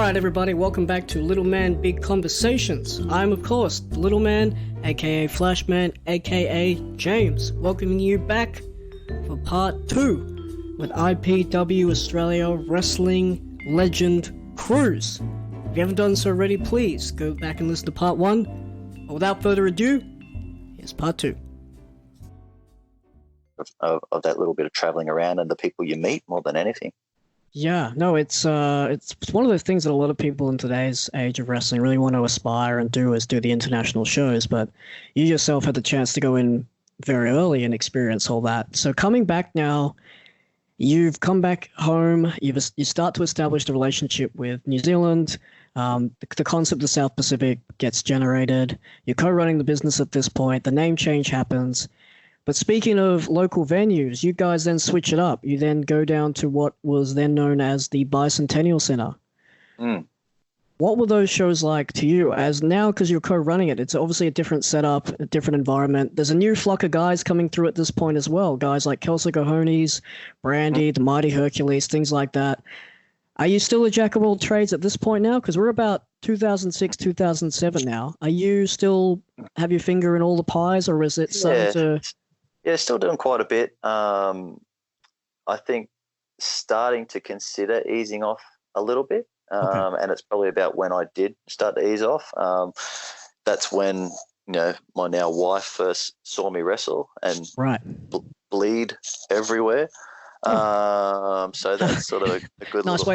Alright everybody, welcome back to Little Man Big Conversations. I'm of course the Little Man, aka Flashman, aka James, welcoming you back for part 2 with IPW Australia wrestling legend Cruz. If you haven't done so already, please go back and listen to part 1. But without further ado, here's part 2. Of that little bit of traveling around and the people you meet more than anything. Yeah, no, it's one of those things that a lot of people in today's age of wrestling really want to aspire and do, is do the international shows, but you yourself had the chance to go in very early and experience all that. So coming back now, you've come back home, you start to establish the relationship with New Zealand, the concept of South Pacific gets generated, you're co-running the business at this point, the name change happens. But speaking of local venues, you guys then switch it up. You then go down to what was then known as the Bicentennial Center. What were those shows like to you? As now, because you're co-running it, it's obviously a different setup, a different environment. There's a new flock of guys coming through at this point as well. Guys like Kelso Cojones, Brandy, the Mighty Hercules, things like that. Are you still a jack of all trades at this point now? Because we're about 2006, 2007 now. Are you still have your finger in all the pies, or is it starting to... Yeah, still doing quite a bit. I think starting to consider easing off a little bit, and it's probably about when I did start to ease off. That's when my now wife first saw me wrestle and bleed everywhere. So that's sort of a good nice way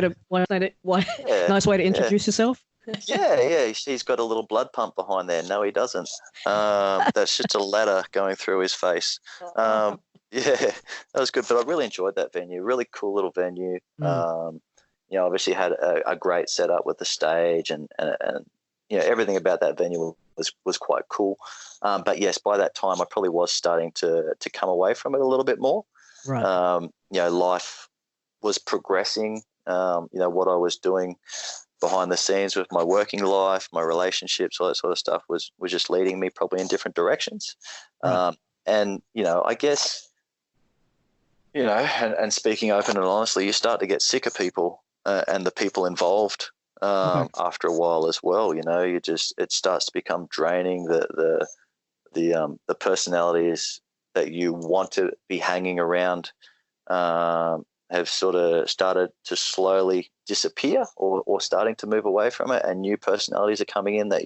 to introduce yourself. Yeah, he's got a little blood pump behind there. No, he doesn't. That's just a ladder going through his face. Yeah, that was good. But I really enjoyed that venue. Really cool little venue. Obviously had a great setup with the stage and everything about that venue was quite cool. But yes, by that time I probably was starting to come away from it a little bit more. Right. Life was progressing. What I was doing behind the scenes with my working life, my relationships, all that sort of stuff was just leading me probably in different directions. Right. I guess, and speaking open and honestly, you start to get sick of people and the people involved after a while as well. It starts to become draining. The personalities that you want to be hanging around have sort of started to slowly disappear or starting to move away from it, and new personalities are coming in that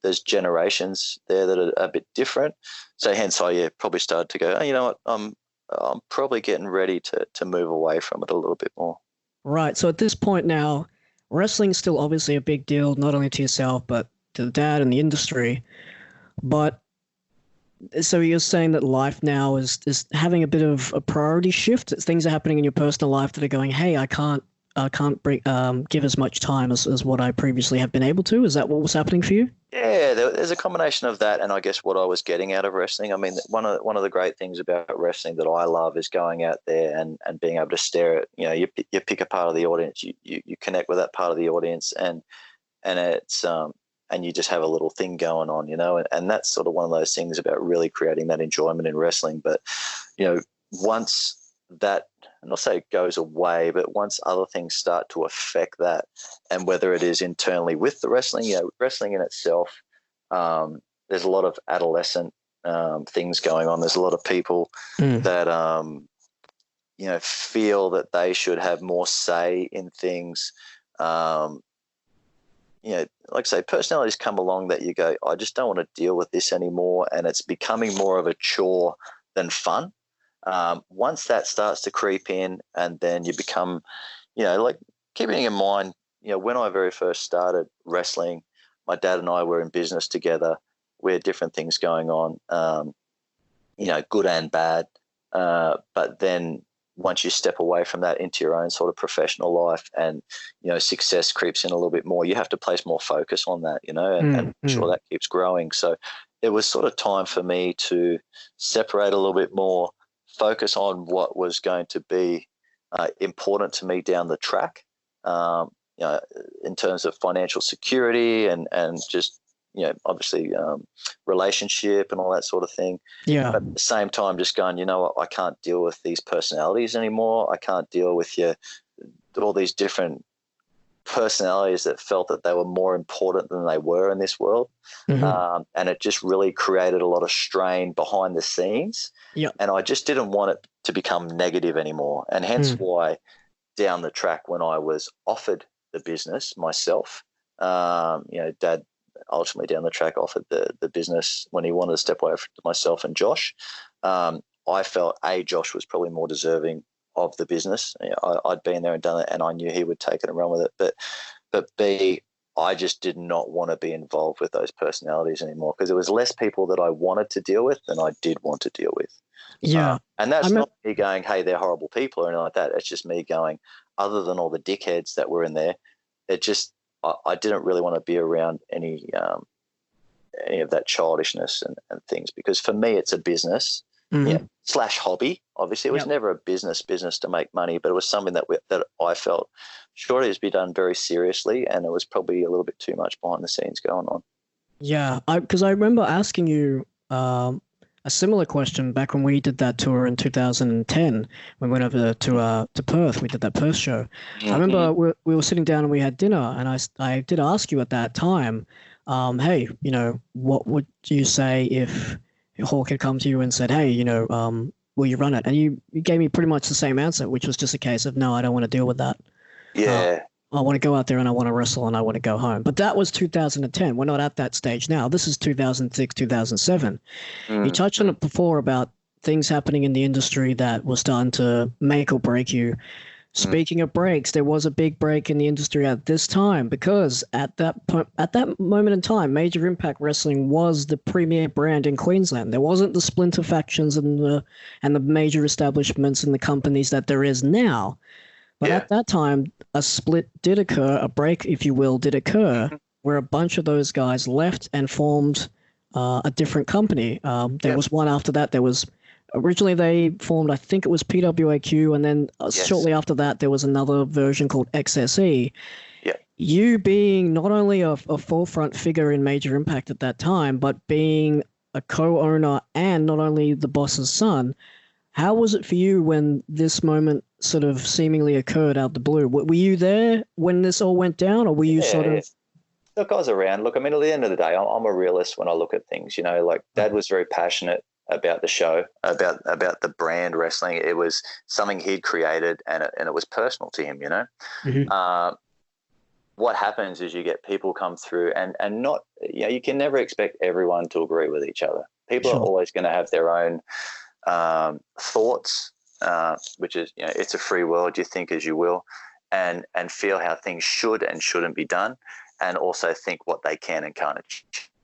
there's generations there that are a bit different. So hence I probably started to go, you know what, I'm probably getting ready to move away from it a little bit more. Right. So at this point now, wrestling's still obviously a big deal, not only to yourself but to the dad and the industry. But so you're saying that life now is having a bit of a priority shift. Things are happening in your personal life that are going, hey, I can't give as much time as what I previously have been able to. Is that what was happening for you? Yeah, there's a combination of that, and I guess what I was getting out of wrestling. I mean, one of the great things about wrestling that I love is going out there and being able to stare at. You pick a part of the audience, you connect with that part of the audience, and it's and you just have a little thing going on, and that's sort of one of those things about really creating that enjoyment in wrestling. But, once that, and I'll say it goes away, but once other things start to affect that, and whether it is internally with the wrestling, wrestling in itself, there's a lot of adolescent things going on. There's a lot of people that, feel that they should have more say in things. Like I say, personalities come along that you go, I just don't want to deal with this anymore, and it's becoming more of a chore than fun. Once that starts to creep in, and then you become, like keeping in mind, when I very first started wrestling, my dad and I were in business together. We had different things going on, good and bad. But then once you step away from that into your own sort of professional life and, success creeps in a little bit more, you have to place more focus on that, and sure that keeps growing. So it was sort of time for me to separate a little bit more, focus on what was going to be important to me down the track, in terms of financial security and just, obviously relationship and all that sort of thing. Yeah. But at the same time, just going, I can't deal with these personalities anymore. I can't deal with all these different personalities that felt that they were more important than they were in this world. And it just really created a lot of strain behind the scenes. Yeah. And I just didn't want it to become negative anymore. And hence why down the track, when I was offered the business myself, Dad ultimately down the track offered the business when he wanted to step away from myself and Josh. I felt Josh was probably more deserving of the business. I'd been there and done it, and I knew he would take it and run with it. But B, I just did not want to be involved with those personalities anymore, because there was less people that I wanted to deal with than I did want to deal with. Yeah. And that's not me going, hey, they're horrible people or anything like that. It's just me going, other than all the dickheads that were in there, it just, I didn't really want to be around any of that childishness and things, because for me it's a business / hobby. Obviously, it was never a business to make money, but it was something that I felt sure it was be done very seriously, and it was probably a little bit too much behind the scenes going on. Yeah, because I remember asking you a similar question back when we did that tour in 2010. We went over to Perth. We did that Perth show. I remember we were sitting down and we had dinner, and I did ask you at that time, hey, what would you say if Hawk had come to you and said, hey, will you run it? And you gave me pretty much the same answer, which was just a case of, no, I don't want to deal with that. Yeah. I want to go out there and I want to wrestle and I want to go home. But that was 2010. We're not at that stage now. This is 2006, 2007. You touched on it before about things happening in the industry that was starting to make or break you. Speaking of breaks, there was a big break in the industry at this time, because at that moment in time, Major Impact Wrestling was the premier brand in Queensland. There wasn't the splinter factions and the major establishments and the companies that there is now. But at that time, a split did occur, a break, if you will, did occur, where a bunch of those guys left and formed a different company. There was one after that. There was originally they formed, I think it was PWAQ, and then shortly after that, there was another version called XSE. Yeah. You being not only a forefront figure in Major Impact at that time, but being a co-owner and not only the boss's son, how was it for you when this moment sort of seemingly occurred out the blue? Were you there when this all went down, or were you sort of... Look, I was around. Look, I mean, at the end of the day, I'm a realist when I look at things. Like Dad was very passionate about the show, about the brand wrestling. It was something he'd created, and it was personal to him, What happens is you get people come through and not, you can never expect everyone to agree with each other. People are always going to have their own thoughts, which is, it's a free world. You think as you will, and feel how things should and shouldn't be done, and also think what they can and can't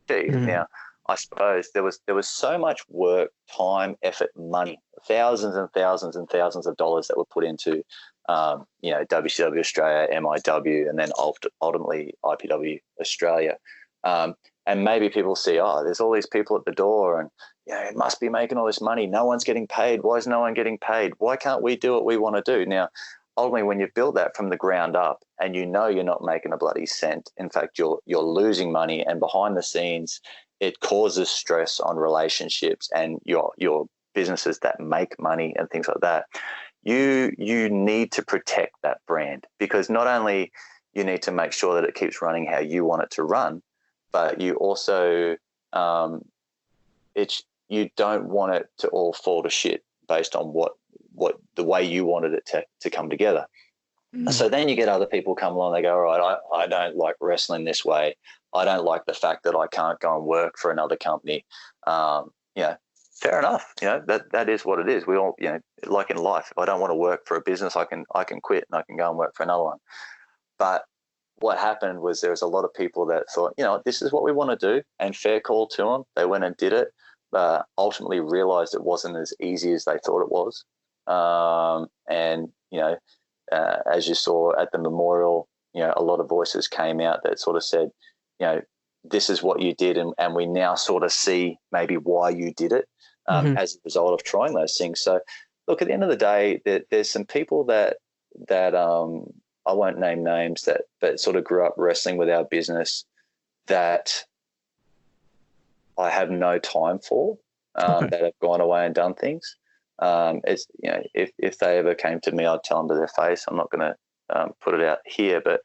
achieve. Now, I suppose there was so much work, time, effort, money, thousands and thousands and thousands of dollars that were put into, WCW Australia, MIW, and then ultimately IPW Australia. And maybe people see, there's all these people at the door, and it must be making all this money. No one's getting paid. Why is no one getting paid? Why can't we do what we want to do? Now, ultimately, when you've built that from the ground up, and you're not making a bloody cent, in fact, you're losing money, and behind the scenes, it causes stress on relationships and your businesses that make money and things like that. You need to protect that brand, because not only you need to make sure that it keeps running how you want it to run, but you also you don't want it to all fall to shit based on what the way you wanted it to come together. So then you get other people come along, they go, all right, I don't like wrestling this way. I don't like the fact that I can't go and work for another company. Fair enough. That is what it is. We all, like in life, if I don't want to work for a business, I can quit and I can go and work for another one. But what happened was there was a lot of people that thought, this is what we want to do, and fair call to them. They went and did it, but ultimately realized it wasn't as easy as they thought it was. As you saw at the memorial, a lot of voices came out that sort of said, this is what you did, and we now sort of see maybe why you did it as a result of trying those things. So, look, at the end of the day, there's some people that I won't name names that sort of grew up wrestling with our business that I have no time for, that have gone away and done things. It's if they ever came to me, I'd tell them to their face, I'm not going put it out here, but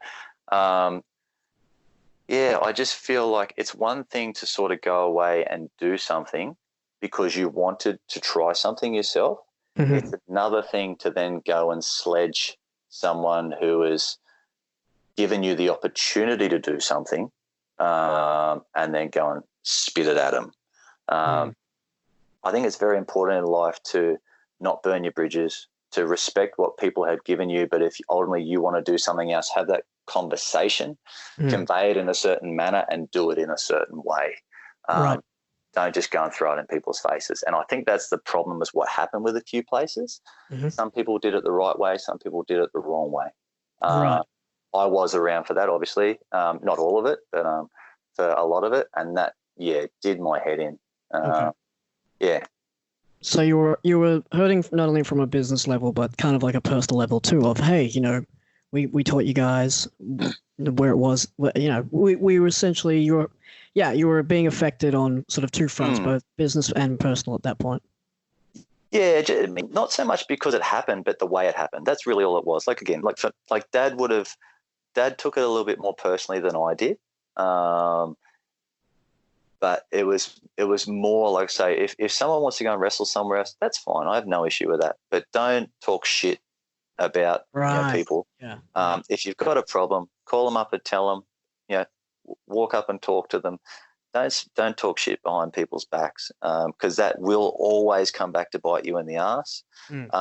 I just feel like it's one thing to sort of go away and do something because you wanted to try something yourself. Mm-hmm. It's another thing to then go and sledge someone who has given you the opportunity to do something, and then go and spit it at them. I think it's very important in life to not burn your bridges, to respect what people have given you, but if ultimately you want to do something else, have that conversation, convey it in a certain manner and do it in a certain way. Right. Don't just go and throw it in people's faces. And I think that's the problem is what happened with a few places. Mm-hmm. Some people did it the right way. Some people did it the wrong way. Right. I was around for that, obviously, not all of it, but for a lot of it. And that, did my head in. Okay. Yeah. So you were hurting not only from a business level, but kind of like a personal level too. Of hey, we taught you guys where it was. We were essentially you were being affected on sort of two fronts, both business and personal at that point. Yeah, not so much because it happened, but the way it happened. That's really all it was. Like again, Dad took it a little bit more personally than I did. But it was more like, say, if someone wants to go and wrestle somewhere else, that's fine. I have no issue with that. But don't talk shit about people. Yeah. If you've got a problem, call them up and tell them. Walk up and talk to them. Don't talk shit behind people's backs, because that will always come back to bite you in the ass. And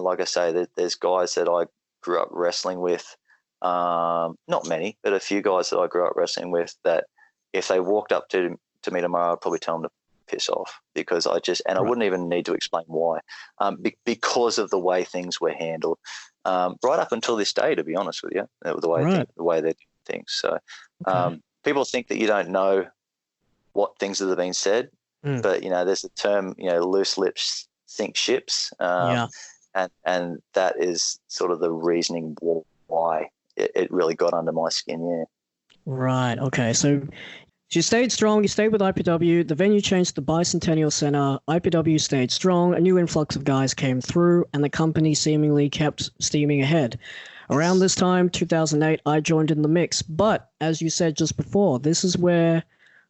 like I say, there's guys that I grew up wrestling with, not many, but a few guys that I grew up wrestling with that if they walked up to me tomorrow, I'd probably tell them to piss off because I wouldn't even need to explain why, because of the way things were handled, right up until this day, to be honest with you, the way they do things. So people think that you don't know what things that have been said, but there's a term, loose lips sink ships, and that is sort of the reasoning why it really got under my skin. Yeah. Right. Okay. So you stayed strong. You stayed with IPW. The venue changed to the Bicentennial Center. IPW stayed strong. A new influx of guys came through, and the company seemingly kept steaming ahead. Around this time, 2008, I joined in the mix. But as you said just before, this is where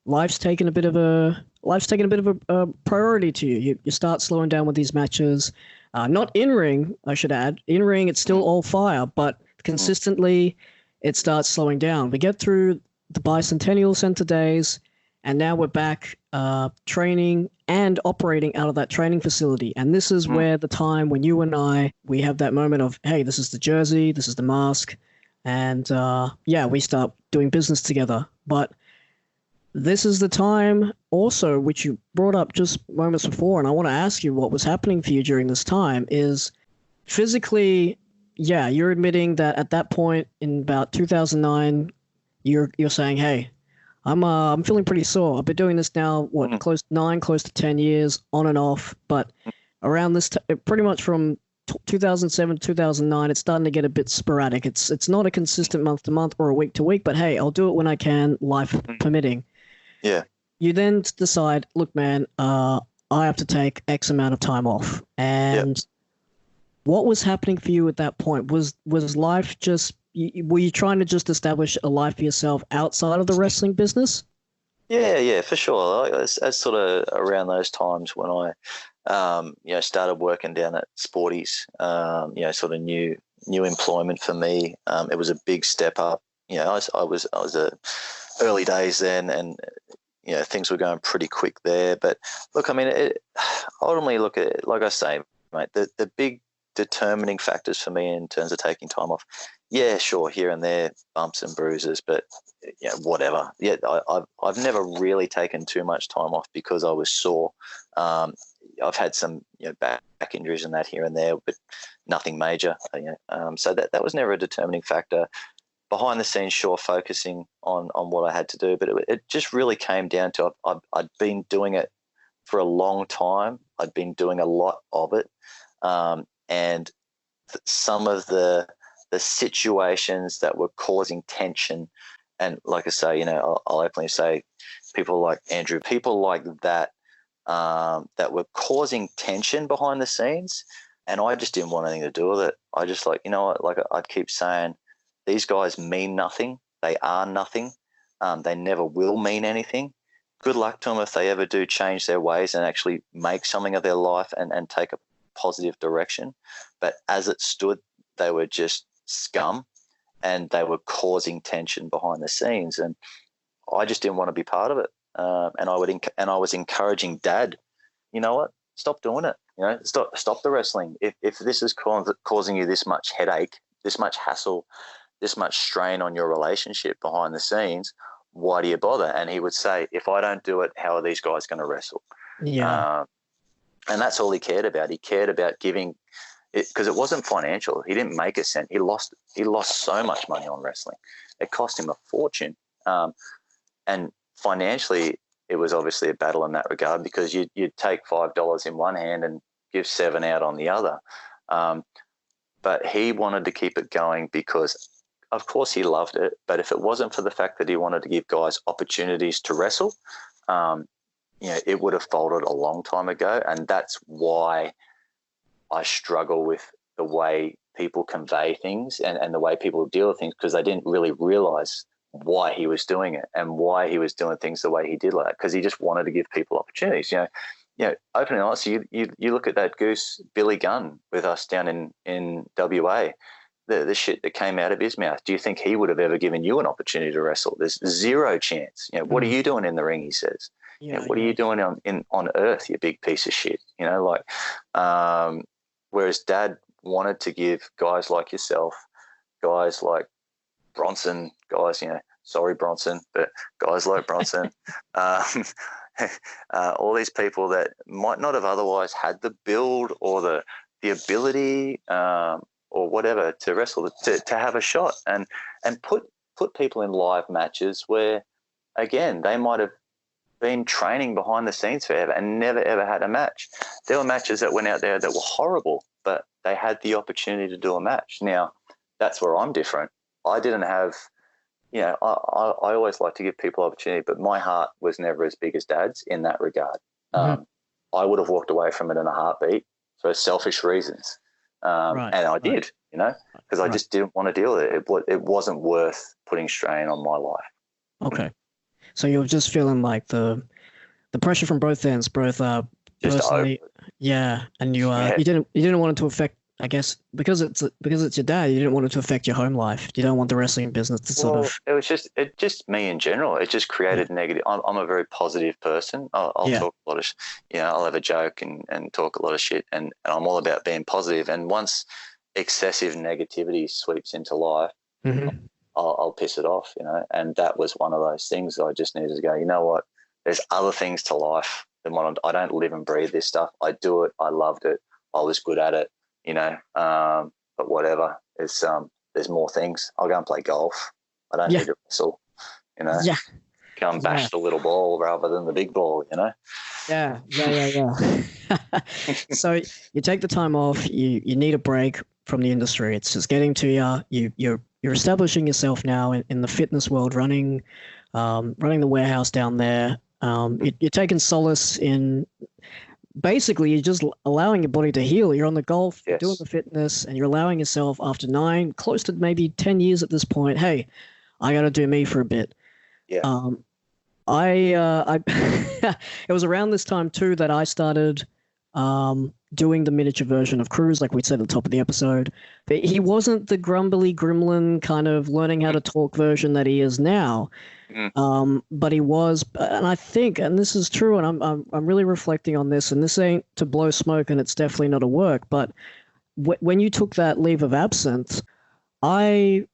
life's taken a bit of a priority to you. You start slowing down with these matches. Not in ring, I should add. In ring, it's still all fire, but consistently, it starts slowing down. We get through the Bicentennial Center days, and now we're back training and operating out of that training facility. And this is where the time when you and we have that moment of, hey, this is the jersey, this is the mask, and we start doing business together. But this is the time also, which you brought up just moments before, and I want to ask you what was happening for you during this time is physically, you're admitting that at that point in about 2009, you're saying, hey, I'm feeling pretty sore. I've been doing this now, close to 10 years on and off, but around this pretty much from 2007 to 2009, it's starting to get a bit sporadic. It's not a consistent month to month or a week to week, but hey, I'll do it when I can, life permitting. Yeah. You then decide, look, man, I have to take X amount of time off. And what was happening for you at that point? Was life just, were you trying to just establish a life for yourself outside of the wrestling business? Yeah, for sure. That's sort of around those times when I, started working down at Sporties, sort of new employment for me. It was a big step up. I was early days then, and things were going pretty quick there. But look, I mean, ultimately, look at it, like I say, mate, the big determining factors for me in terms of taking time off. Yeah, sure, here and there, bumps and bruises, but whatever. Yeah, I've never really taken too much time off because I was sore. I've had some back injuries and that here and there, but nothing major. So that was never a determining factor. Behind the scenes, sure, focusing on what I had to do, but it just really came down to I'd been doing it for a long time. I'd been doing a lot of it, and some of the situations that were causing tension, and like I say, I'll openly say, people like Andrew, people like that, that were causing tension behind the scenes, And I just didn't want anything to do with it. I just like, you know what, like I'd keep saying, these guys mean nothing. They are nothing. They never will mean anything. Good luck to them if they ever do change their ways and actually make something of their life and take a positive direction. But as it stood, they were just scum, and they were causing tension behind the scenes. And I just didn't want to be part of it. And I was encouraging Dad, you know what, stop doing it. You know, stop the wrestling. If this is causing you this much headache, this much hassle, this much strain on your relationship behind the scenes, why do you bother? And he would say, if I don't do it, how are these guys going to wrestle? Yeah. And that's all he cared about. He cared about giving it, because it wasn't financial. He didn't make a cent. He lost so much money on wrestling. It cost him a fortune. And financially, it was obviously a battle in that regard, because you'd take $5 in one hand and give 7 out on the other. But he wanted to keep it going because, of course, he loved it. But if it wasn't for the fact that he wanted to give guys opportunities to wrestle, it would have folded a long time ago. And that's why I struggle with the way people convey things and the way people deal with things, because they didn't really realize why he was doing it and why he was doing things the way he did, like that, because he just wanted to give people opportunities. Opening honest, you look at that goose Billy Gunn with us down in WA, the shit that came out of his mouth. Do you think he would have ever given you an opportunity to wrestle? There's zero chance. What are you doing in the ring? He says. What are you doing on earth, you big piece of shit? Whereas Dad wanted to give guys like yourself, guys like Bronson, guys, sorry Bronson, but guys like Bronson, all these people that might not have otherwise had the build or the ability or whatever to wrestle, to have a shot and put people in live matches where, again, they might have been training behind the scenes forever and never ever had a match. There were matches that went out there that were horrible, but they had the opportunity to do a match. Now, that's where I'm different. I didn't have, I always like to give people opportunity, but my heart was never as big as Dad's in that regard. I would have walked away from it in a heartbeat for selfish reasons. And I did, because I just didn't want to deal with it. It wasn't worth putting strain on my life. Okay. So you're just feeling like the pressure from both ends, both personally, and you didn't want it to affect, I guess, because it's your dad, you didn't want it to affect your home life. You don't want the wrestling business to sort of. It was just me in general. It just created negative. I'm a very positive person. I'll talk a lot of, I'll have a joke and talk a lot of shit, and I'm all about being positive. And once excessive negativity sweeps into life, I'll piss it off, and that was one of those things. I just needed to go, you know what, there's other things to life than what I don't live and breathe this stuff. I do it. I loved it. I was good at it, but whatever. There's more things. I'll go and play golf. I don't need to wrestle, Go and bash the little ball rather than the big ball, Yeah. So you take the time off, you need a break from the industry. It's just getting to you. You're establishing yourself now in the fitness world, running the warehouse down there. You're taking solace in, basically, you're just allowing your body to heal. You're on the golf, you're doing the fitness, and you're allowing yourself, after 9, close to maybe 10 years at this point, hey, I got to do me for a bit. Yeah. It was around this time too that I started doing the miniature version of Cruz, like we said at the top of the episode. But he wasn't the grumbly gremlin kind of learning how to talk version that he is now. But he was, and I think, and this is true, and I'm really reflecting on this, and this ain't to blow smoke, and it's definitely not a work, but when you took that leave of absence, I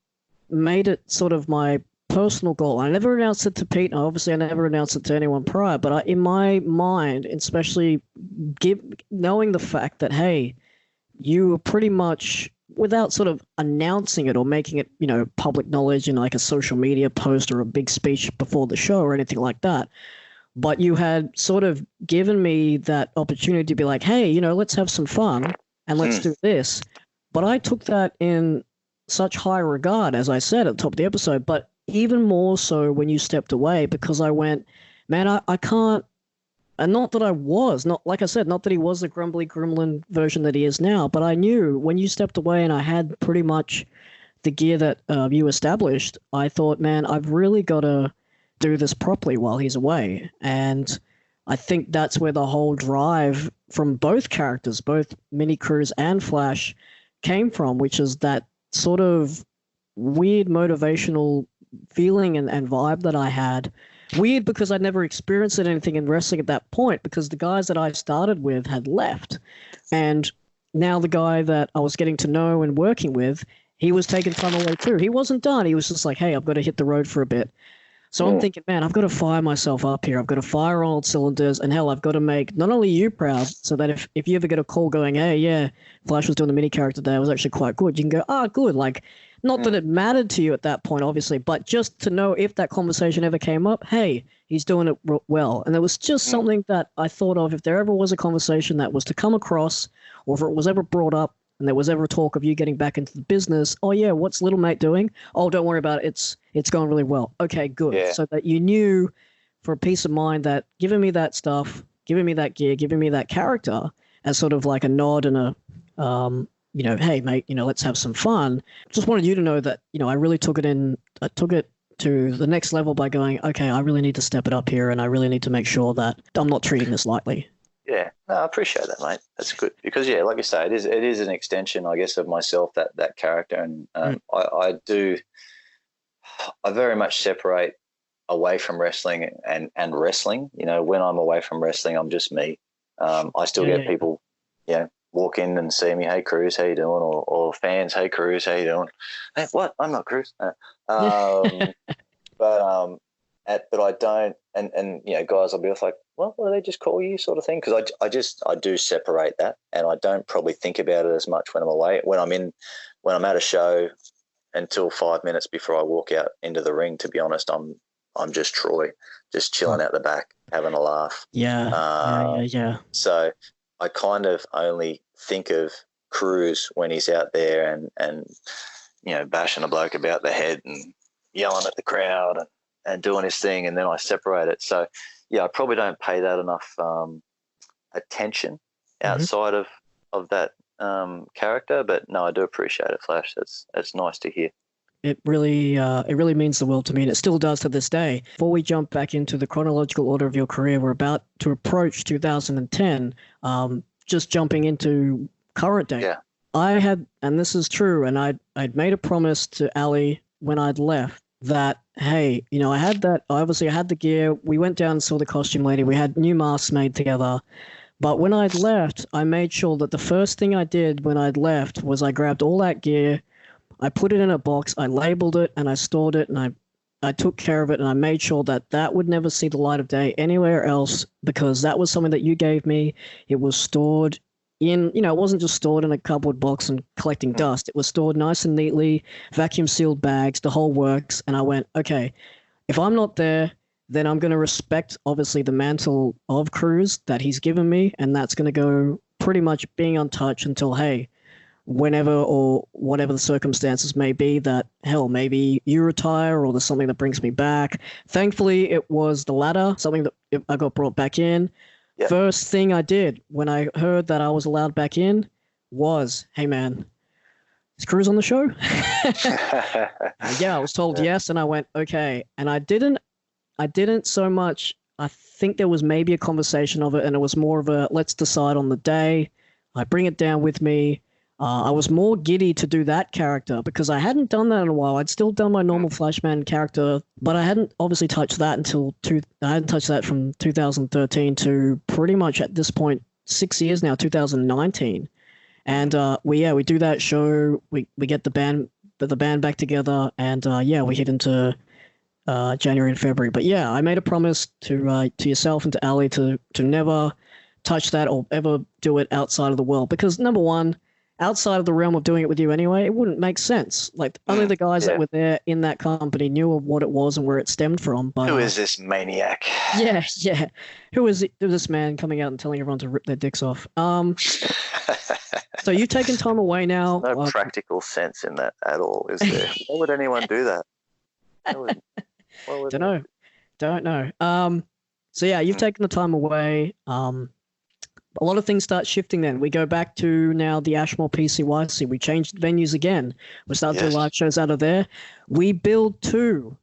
made it sort of my personal goal. I never announced it to Pete. Obviously, I never announced it to anyone prior, but in my mind, especially knowing the fact that, hey, you were pretty much, without sort of announcing it or making it, public knowledge in like a social media post or a big speech before the show or anything like that, but you had sort of given me that opportunity to be like, hey, let's have some fun and let's do this. But I took that in such high regard, as I said at the top of the episode, but even more so when you stepped away, because I went, man, I can't And not that I was, not like I said, not that he was the grumbly gremlin version that he is now, but I knew when you stepped away and I had pretty much the gear that you established, I thought, man, I've really got to do this properly while he's away. And I think that's where the whole drive from both characters, both Mini Cruz and Flash, came from, which is that sort of weird motivational feeling and vibe that I had. Weird because I'd never experienced anything in wrestling at that point because the guys that I started with had left. And now the guy that I was getting to know and working with, he was taking time away too. He wasn't done. He was just like, hey, I've got to hit the road for a bit. So I'm thinking, man, I've got to fire myself up here. I've got to fire on all cylinders. And hell, I've got to make not only you proud so that if you ever get a call going, hey, yeah, Flash was doing the mini character today, it was actually quite good. You can go, good. Like, not that it mattered to you at that point, obviously, but just to know if that conversation ever came up, hey, he's doing it well. And there was just something that I thought of if there ever was a conversation that was to come across or if it was ever brought up, and there was ever talk of you getting back into the business, oh yeah, what's little mate doing? Oh, don't worry about it. It's going really well. Okay, good. Yeah. So that you knew for a peace of mind that giving me that stuff, giving me that gear, giving me that character as sort of like a nod and a, hey mate, let's have some fun. Just wanted you to know that, I really took it to the next level by going, okay, I really need to step it up here and I really need to make sure that I'm not treating this lightly. Yeah, no, I appreciate that, mate. That's good because, yeah, like you say, it is an extension, I guess, of myself, that character, and I very much separate away from wrestling and wrestling. When I'm away from wrestling, I'm just me. I still get people, walk in and see me, hey Cruz, how you doing? Or fans, hey Cruz, how you doing? Hey, what? I'm not Cruz. But I don't, and guys will be like, well, what do they just call you, sort of thing? Because I do separate that, and I don't probably think about it as much when I'm away. When I'm at a show, until 5 minutes before I walk out into the ring, to be honest, I'm just Troy, just chilling out the back, having a laugh. Yeah. So I kind of only think of Cruz when he's out there and bashing a bloke about the head and yelling at the crowd and doing his thing, and then I separate it. So, yeah, I probably don't pay that enough attention outside of that character. But no, I do appreciate it, Flash. It's nice to hear. It really means the world to me, and it still does to this day. Before we jump back into the chronological order of your career, we're about to approach 2010. Just jumping into current day. Yeah. I had, and this is true, and I'd made a promise to Ali when I'd left that, hey, I had the gear. We went down and saw the costume lady. We had new masks made together. But when I'd left, I made sure that the first thing I did when I'd left was I grabbed all that gear, I put it in a box, I labeled it, and I stored it, and I took care of it, and I made sure that would never see the light of day anywhere else because that was something that you gave me. It was stored in, it wasn't just stored in a cardboard box and collecting dust. It was stored nice and neatly, vacuum sealed bags, the whole works. And I went, okay, if I'm not there, then I'm going to respect, obviously, the mantle of Cruz that he's given me. And that's going to go pretty much being untouched until, hey, whenever or whatever the circumstances may be that, hell, maybe you retire or there's something that brings me back. Thankfully, it was the latter, something that I got brought back in. Yep. First thing I did when I heard that I was allowed back in was, hey, man, is Cruz on the show? Yeah, I was told yes, and I went, okay. And I didn't so much, I think there was maybe a conversation of it, and it was more of a, let's decide on the day. I bring it down with me. I was more giddy to do that character because I hadn't done that in a while. I'd still done my normal Flashman character, but I hadn't obviously touched that I hadn't touched that from 2013 to pretty much at this point 6 years now, 2019. And we do that show. We get the band back together, and we hit into January and February. But yeah, I made a promise to yourself and to Ali to never touch that or ever do it outside of the world because number one, outside of the realm of doing it with you anyway, it wouldn't make sense. Like only the guys that were there in that company knew of what it was and where it stemmed from. But who is this maniac? Yeah. Who is this man coming out and telling everyone to rip their dicks off? So you've taken time away now. No practical sense in that at all, is there? Why would anyone do that? Don't know. So yeah, you've taken the time away. A lot of things start shifting then. We go back to now the Ashmore PCYC. We changed venues again. We start doing live shows out of there. We build to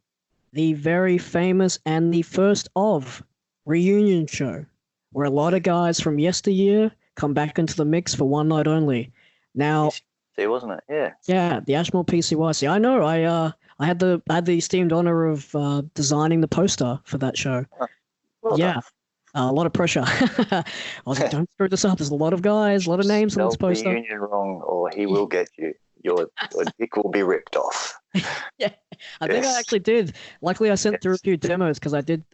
the very famous and the first of reunion show, where a lot of guys from yesteryear come back into the mix for one night only. Now, there wasn't it? Yeah. Yeah, the Ashmore PCYC. I know. I had the esteemed honor of designing the poster for that show. Well yeah. done. A lot of pressure. I was like, don't screw this up. There's a lot of guys, a lot of names on this poster. Spell the union wrong, or he will get you. Your dick will be ripped off. Yeah, I think I actually did. Luckily, I sent through a few demos because I did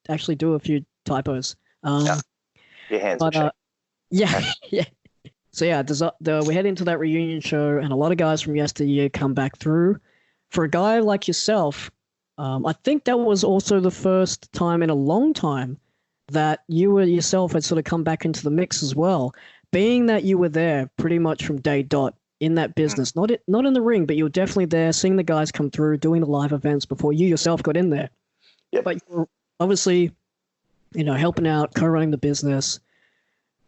actually do a few typos. Your hands are shaking. Yeah, yeah. So yeah, we head into that reunion show, and a lot of guys from yesteryear come back through. For a guy like yourself, I think that was also the first time in a long time that you yourself had sort of come back into the mix as well, being that you were there pretty much from day dot in that business, not in the ring, but you were definitely there, seeing the guys come through, doing the live events before you yourself got in there. Yep. But you were obviously, helping out, co-running the business.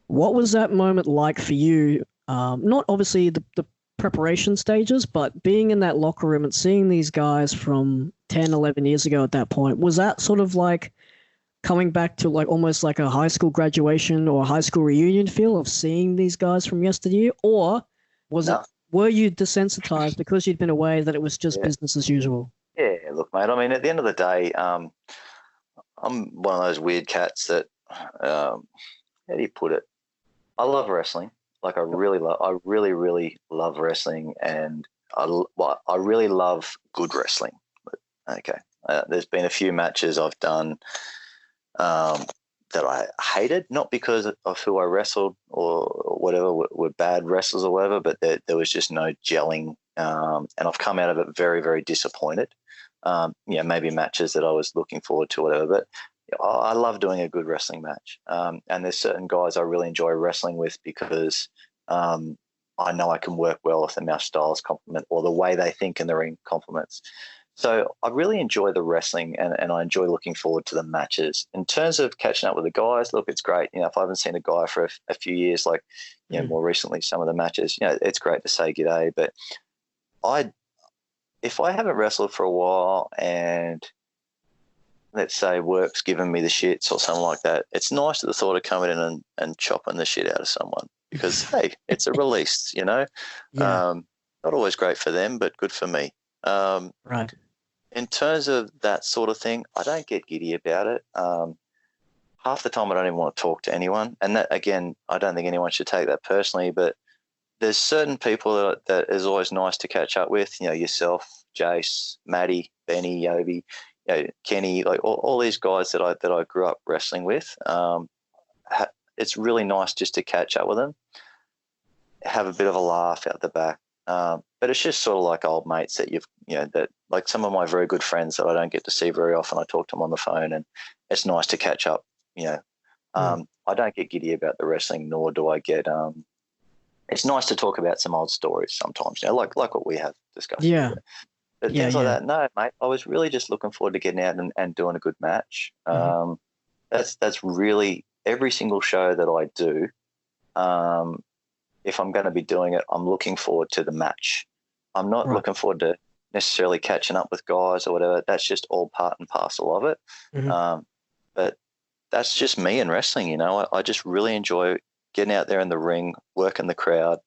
What was that moment like for you? Not obviously the preparation stages, but being in that locker room and seeing these guys from 10, 11 years ago at that point, was that sort of like coming back to like almost like a high school graduation or a high school reunion feel of seeing these guys from yesteryear? Or were you desensitized because you'd been away that it was just business as usual? Yeah, look, mate, I mean, at the end of the day, I'm one of those weird cats that, how do you put it? I love wrestling. Like I really love wrestling, and I really love good wrestling. Okay. There's been a few matches I've done that I hated, not because of who I wrestled or whatever, were bad wrestlers or whatever, but there was just no gelling. And I've come out of it very, very disappointed. Maybe matches that I was looking forward to, whatever, but I love doing a good wrestling match. And there's certain guys I really enjoy wrestling with because I know I can work well if the mouth styles complement or the way they think in the ring complements. So I really enjoy the wrestling and I enjoy looking forward to the matches. In terms of catching up with the guys, look, it's great. If I haven't seen a guy for a few years, like, more recently, some of the matches, it's great to say g'day. But if I haven't wrestled for a while and let's say work's giving me the shits or something like that, it's nice at the thought of coming in and chopping the shit out of someone because, hey, it's a release, Yeah. Not always great for them, but good for me. Right. In terms of that sort of thing, I don't get giddy about it. Half the time I don't even want to talk to anyone. And that, again, I don't think anyone should take that personally, but there's certain people that is always nice to catch up with, yourself, Jace, Maddie, Benny, Yobi, Kenny, like all these guys that I grew up wrestling with. It's really nice just to catch up with them, have a bit of a laugh out the back. But it's just sort of like old mates that that like some of my very good friends that I don't get to see very often. I talk to them on the phone and it's nice to catch up, I don't get giddy about the wrestling, nor do I get, it's nice to talk about some old stories sometimes, like what we have discussed. Yeah. But things like that, no, mate, I was really just looking forward to getting out and doing a good match. That's really every single show that I do. If I'm going to be doing it, I'm looking forward to the match. I'm not looking forward to necessarily catching up with guys or whatever. That's just all part and parcel of it. But that's just me in wrestling, I just really enjoy getting out there in the ring, working the crowd.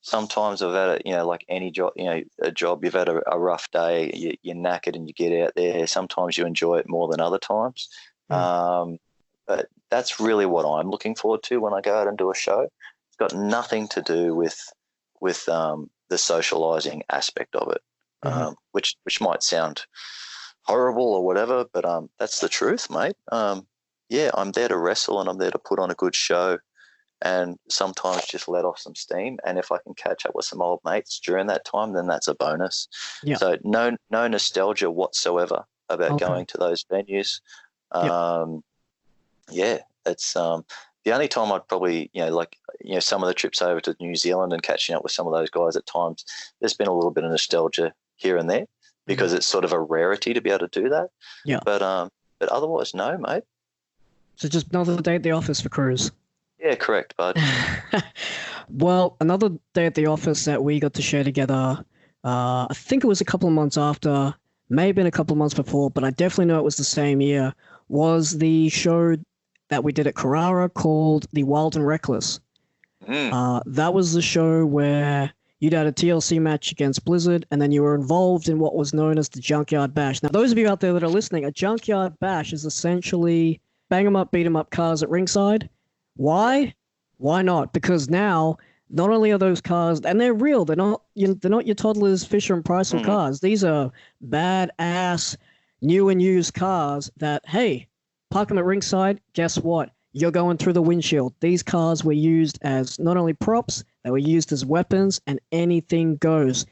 Sometimes I've had like any job, a job, you've had a rough day, you're knackered and you get out there. Sometimes you enjoy it more than other times. But that's really what I'm looking forward to when I go out and do a show. It's got nothing to do with the socializing aspect of it, which might sound horrible or whatever, but that's the truth, mate. I'm there to wrestle and I'm there to put on a good show and sometimes just let off some steam. And if I can catch up with some old mates during that time, then that's a bonus. Yeah. So no nostalgia whatsoever about going to those venues. It's the only time I'd probably, some of the trips over to New Zealand and catching up with some of those guys at times, there's been a little bit of nostalgia here and there because it's sort of a rarity to be able to do that. Yeah. But otherwise, no, mate. So just another day at the office for Cruz. Yeah, correct, bud. Well, another day at the office that we got to share together, I think it was a couple of months after, may have been a couple of months before, but I definitely know it was the same year, was the show that we did at Carrara called The Wild and Reckless. That was the show where you'd had a TLC match against Blizzard, and then you were involved in what was known as the Junkyard Bash. Now, those of you out there that are listening, a Junkyard Bash is essentially bang 'em up, beat 'em up cars at ringside. Why? Why not? Because now, not only are those cars, and they're real, they're not your toddlers, Fisher and Price cars. These are badass, new and used cars that, hey, park them at ringside, guess what? You're going through the windshield. These cars were used as not only props, they were used as weapons, and anything goes.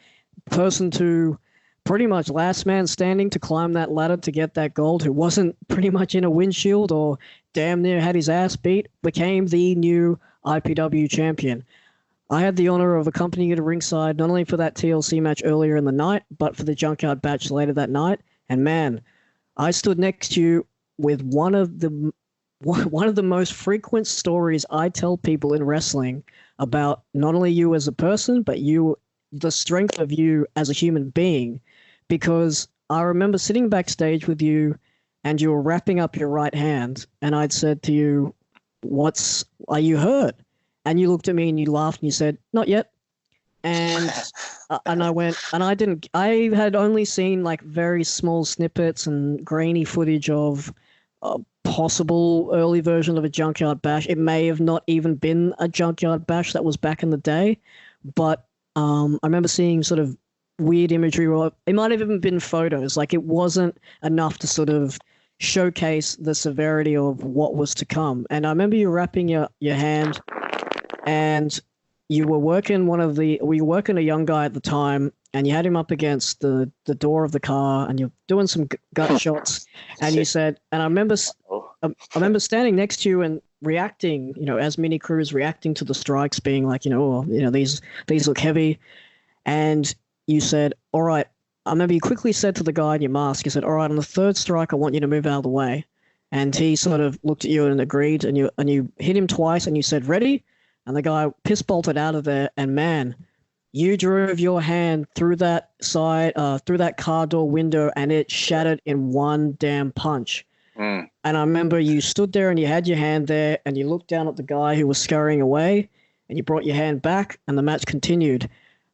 Person to pretty much last man standing to climb that ladder to get that gold, who wasn't pretty much in a windshield or damn near had his ass beat, became the new IPW champion. I had the honor of accompanying you to ringside, not only for that TLC match earlier in the night, but for the Junkyard Batch later that night. And man, I stood next to you with one of the most frequent stories I tell people in wrestling about not only you as a person, but the strength of you as a human being. Because I remember sitting backstage with you and you were wrapping up your right hand, and I'd said to you, are you hurt? And you looked at me and you laughed and you said, not yet. And I went, and I had only seen like very small snippets and grainy footage of a possible early version of a Junkyard Bash. It may have not even been a Junkyard Bash that was back in the day, but I remember seeing sort of weird imagery, or it might have even been photos. Like, it wasn't enough to sort of showcase the severity of what was to come. And I remember you wrapping your hand, and you were working a young guy at the time, and you had him up against the door of the car, and you're doing some gut shots. And you said, and I remember standing next to you and reacting, as Mini Cruz reacting to the strikes, being like, these look heavy. And you said, all right, I remember you quickly said to the guy in your mask, you said, all right, on the third strike, I want you to move out of the way. And he sort of looked at you and agreed, and you hit him twice, and you said, ready? And the guy piss bolted out of there, and man, you drove your hand through that car door window, and it shattered in one damn punch. And I remember you stood there and you had your hand there, and you looked down at the guy who was scurrying away, and you brought your hand back, and the match continued.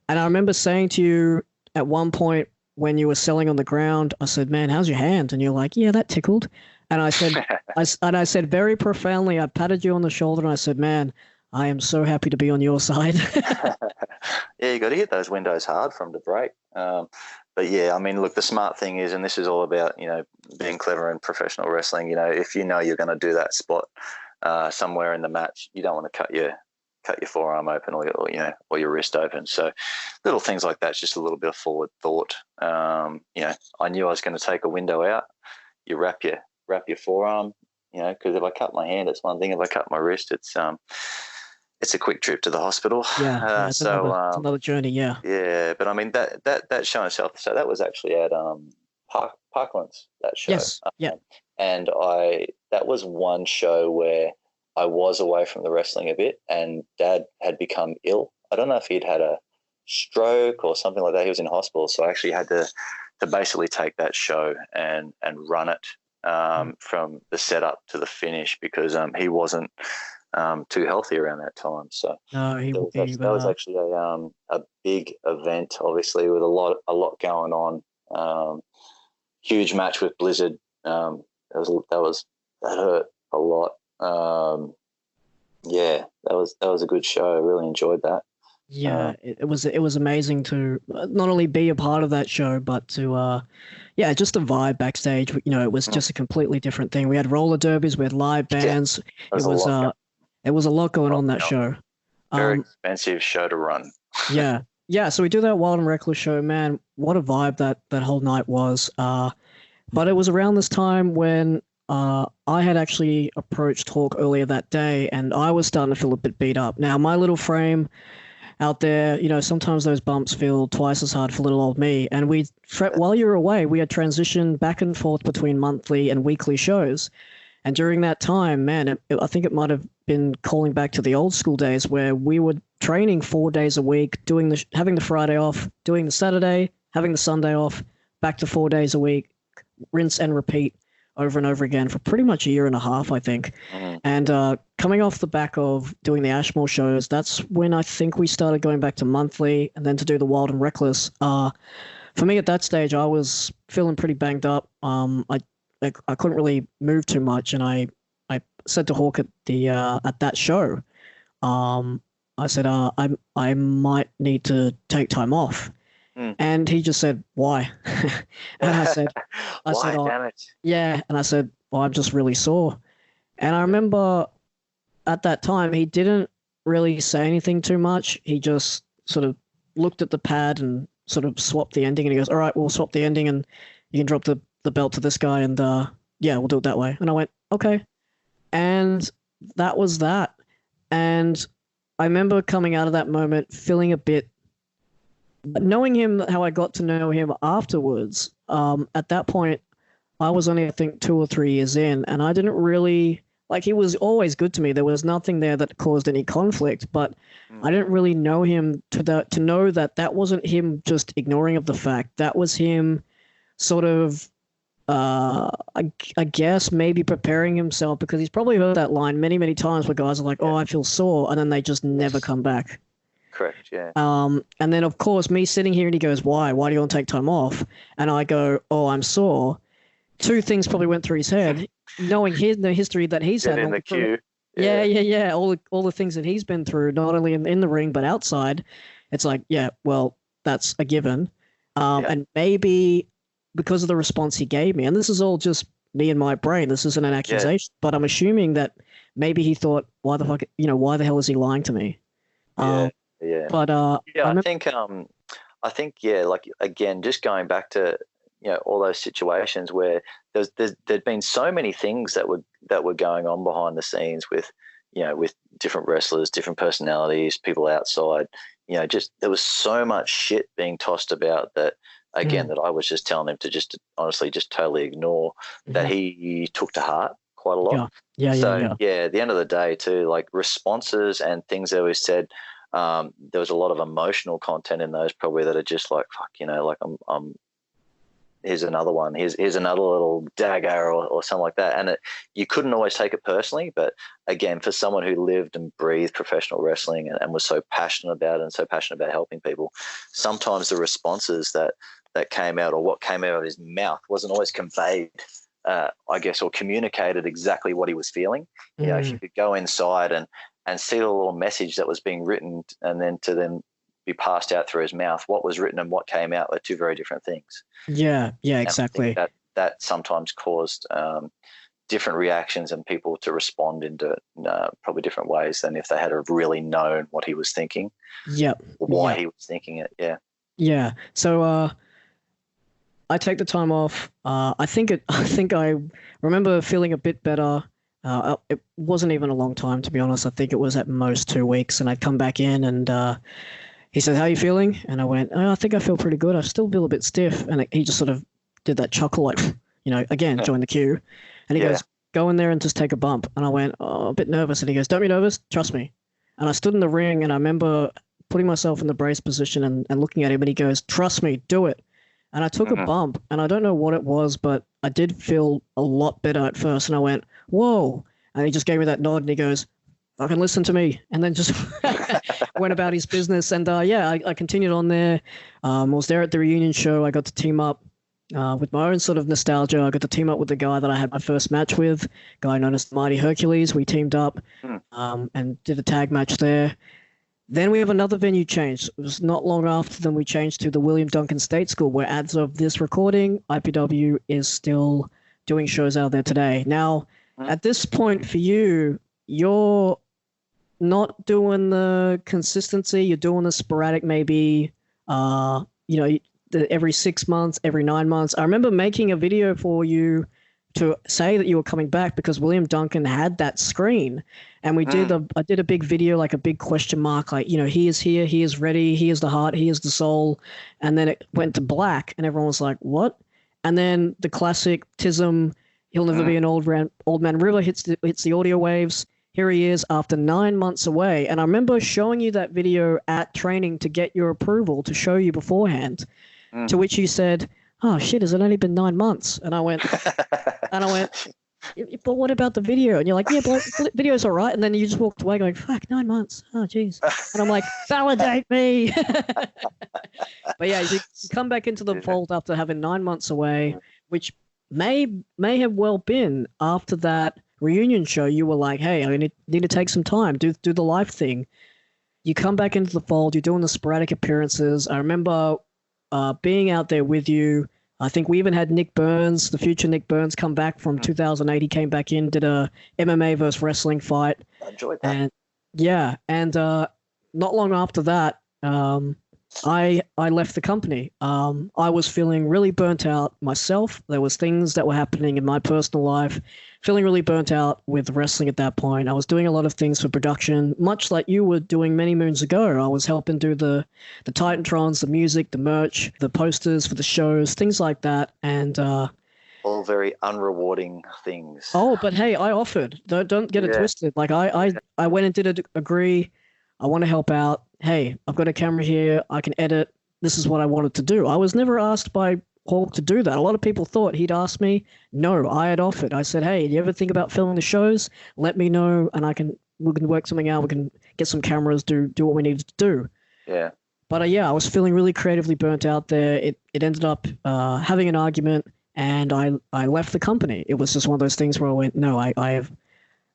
And I remember saying to you at one point when you were selling on the ground, I said, man, how's your hand? And you're like, yeah, that tickled. And I said very profoundly, I patted you on the shoulder, and I said, man, I am so happy to be on your side. Yeah, you got to hit those windows hard for them to break. But yeah, I mean, look, the smart thing is, and this is all about, being clever in professional wrestling, if you're going to do that spot somewhere in the match, you don't want to cut your forearm open or your wrist open. So little things like that's just a little bit of forward thought. I knew I was going to take a window out. You wrap your forearm, because if I cut my hand, it's one thing. If I cut my wrist, it's a quick trip to the hospital. Yeah, it's another journey. Yeah. Yeah, but I mean that show itself. So that was actually at Parklands, that show. Yes. Yeah. And that was one show where I was away from the wrestling a bit, and Dad had become ill. I don't know if he'd had a stroke or something like that. He was in hospital, so I actually had to basically take that show and run it from the setup to the finish, because he wasn't too healthy around that time. So no, that was actually a big event, obviously, with a lot going on. Huge match with Blizzard. That hurt a lot. Yeah, that was a good show. I really enjoyed that. Yeah, it was amazing to not only be a part of that show, but to just the vibe backstage. It was just a completely different thing. We had roller derbies, we had live bands. It was a lot going on that show. Very expensive show to run. Yeah. So we do that Wild and Reckless show. Man, what a vibe that whole night was. But it was around this time when I had actually approached Hawk earlier that day, and I was starting to feel a bit beat up. Now, my little frame out there, sometimes those bumps feel twice as hard for little old me. And while you were away, we had transitioned back and forth between monthly and weekly shows. And during that time, man, I think it might have been calling back to the old school days where we were training 4 days a week, having the Friday off, doing the Saturday, having the Sunday off, back to 4 days a week, rinse and repeat over and over again for pretty much a year and a half, I think. And coming off the back of doing the Ashmore shows, that's when I think we started going back to monthly and then to do the Wild and Reckless. For me at that stage, I was feeling pretty banged up. I couldn't really move too much, and I said to Hawk at that show, I said I might need to take time off. And he just said, why? And I said, damn it? Yeah. And I said, well, I'm just really sore. And I remember at that time, he didn't really say anything too much. He just sort of looked at the pad and sort of swapped the ending. And he goes, all right, we'll swap the ending and you can drop the belt to this guy. And yeah, we'll do it that way. And I went, okay. And that was that. And I remember coming out of that moment feeling a bit, knowing him, how I got to know him afterwards, at that point, I was only, I think, 2 or 3 years in, and I didn't really, like, he was always good to me. There was nothing there that caused any conflict, but I didn't really know him to know that wasn't him just ignoring of the fact. That was him sort of, I guess, maybe preparing himself, because he's probably heard that line many, many times where guys are like, oh, I feel sore, and then they just never come back. Correct, yeah. And then, of course, me sitting here and he goes, why? Why do you want to take time off? And I go, oh, I'm sore. 2 things probably went through his head, knowing the history that he's had. In the queue. Yeah. All the things that he's been through, not only in the ring, but outside. It's like, yeah, well, that's a given. And maybe because of the response he gave me, and this is all just me and my brain, this isn't an accusation, but I'm assuming that maybe he thought, why the hell is he lying to me? Yeah. But I think like, again, just going back to all those situations where there'd been so many things that were going on behind the scenes with with different wrestlers, different personalities, people outside. Just there was so much shit being tossed about that. Again, that I was just telling him to just honestly just totally ignore, that he took to heart quite a lot. Yeah. At the end of the day too, like responses and things that was said. There was a lot of emotional content in those probably that are just like, fuck, like I'm here's another one. Here's another little dagger or something like that. And you couldn't always take it personally. But again, for someone who lived and breathed professional wrestling and was so passionate about it and so passionate about helping people, sometimes the responses that came out or what came out of his mouth wasn't always conveyed, I guess, or communicated exactly what he was feeling. If you could go inside and see the little message that was being written and then be passed out through his mouth, what was written and what came out were 2 very different things. Yeah, exactly. That sometimes caused different reactions and people to respond into probably different ways than if they had really known what he was thinking. Yep. Why he was thinking it. Yeah. Yeah. So I take the time off. I think I remember feeling a bit better. It wasn't even a long time, to be honest. I think it was at most 2 weeks, and I'd come back in and he said, how are you feeling? And I went, oh, I think I feel pretty good. I still feel a bit stiff. And he just sort of did that chuckle, like, again, join the queue. And he goes, go in there and just take a bump. And I went, oh, a bit nervous. And he goes, don't be nervous. Trust me. And I stood in the ring, and I remember putting myself in the brace position and looking at him, and he goes, trust me, do it. And I took a bump, and I don't know what it was, but I did feel a lot better at first. And I went, whoa. And he just gave me that nod, and he goes, fucking listen to me. And then just went about his business. And I continued on there. I was there at the reunion show. I got to team up with my own sort of nostalgia. I got to team up with the guy that I had my first match with, a guy known as the Mighty Hercules. We teamed up and did a tag match there. Then we have another venue change. It was not long after then we changed to the William Duncan State School, where as of this recording, IPW is still doing shows out there today. Now, at this point for you, you're not doing the consistency. You're doing the sporadic, maybe, every 6 months, every 9 months. I remember making a video for you to say that you were coming back because William Duncan had that screen. And I did a big video, like a big question mark, like, he is here, he is ready, he is the heart, he is the soul. And then it went to black and everyone was like, what? And then the classic Tism, He'll never be an old man. River hits the audio waves. Here he is after 9 months away. And I remember showing you that video at training to get your approval to show you beforehand, to which you said, oh, shit, has it only been 9 months? And I went, but what about the video? And you're like, yeah, but the video's all right. And then you just walked away going, fuck, 9 months. Oh, geez. And I'm like, validate me. But yeah, you come back into the fold after having 9 months away, which may have well been after that reunion show. You were like, hey, I need to take some time, do the live thing. You come back into the fold. You're doing the sporadic appearances. I remember being out there with you. I think we even had Nick Burns, the future Nick Burns, come back from 2008. He came back in, did a MMA versus wrestling fight. I enjoyed that. And not long after that, I left the company. I was feeling really burnt out myself. There was things that were happening in my personal life, feeling really burnt out with wrestling at that point. I was doing a lot of things for production, much like you were doing many moons ago. I was helping do the Titantrons, the music, the merch, the posters for the shows, things like that. And all very unrewarding things. Oh, but hey, I offered. Don't get it twisted. Like I went and did agree. I want to help out. Hey, I've got a camera here. I can edit. This is what I wanted to do. I was never asked by Hawk to do that. A lot of people thought he'd asked me. No, I had offered. I said, hey, do you ever think about filming the shows? Let me know, and we can work something out. We can get some cameras, do what we needed to do. Yeah. But I was feeling really creatively burnt out there. It ended up having an argument, and I left the company. It was just one of those things where I went, no, I have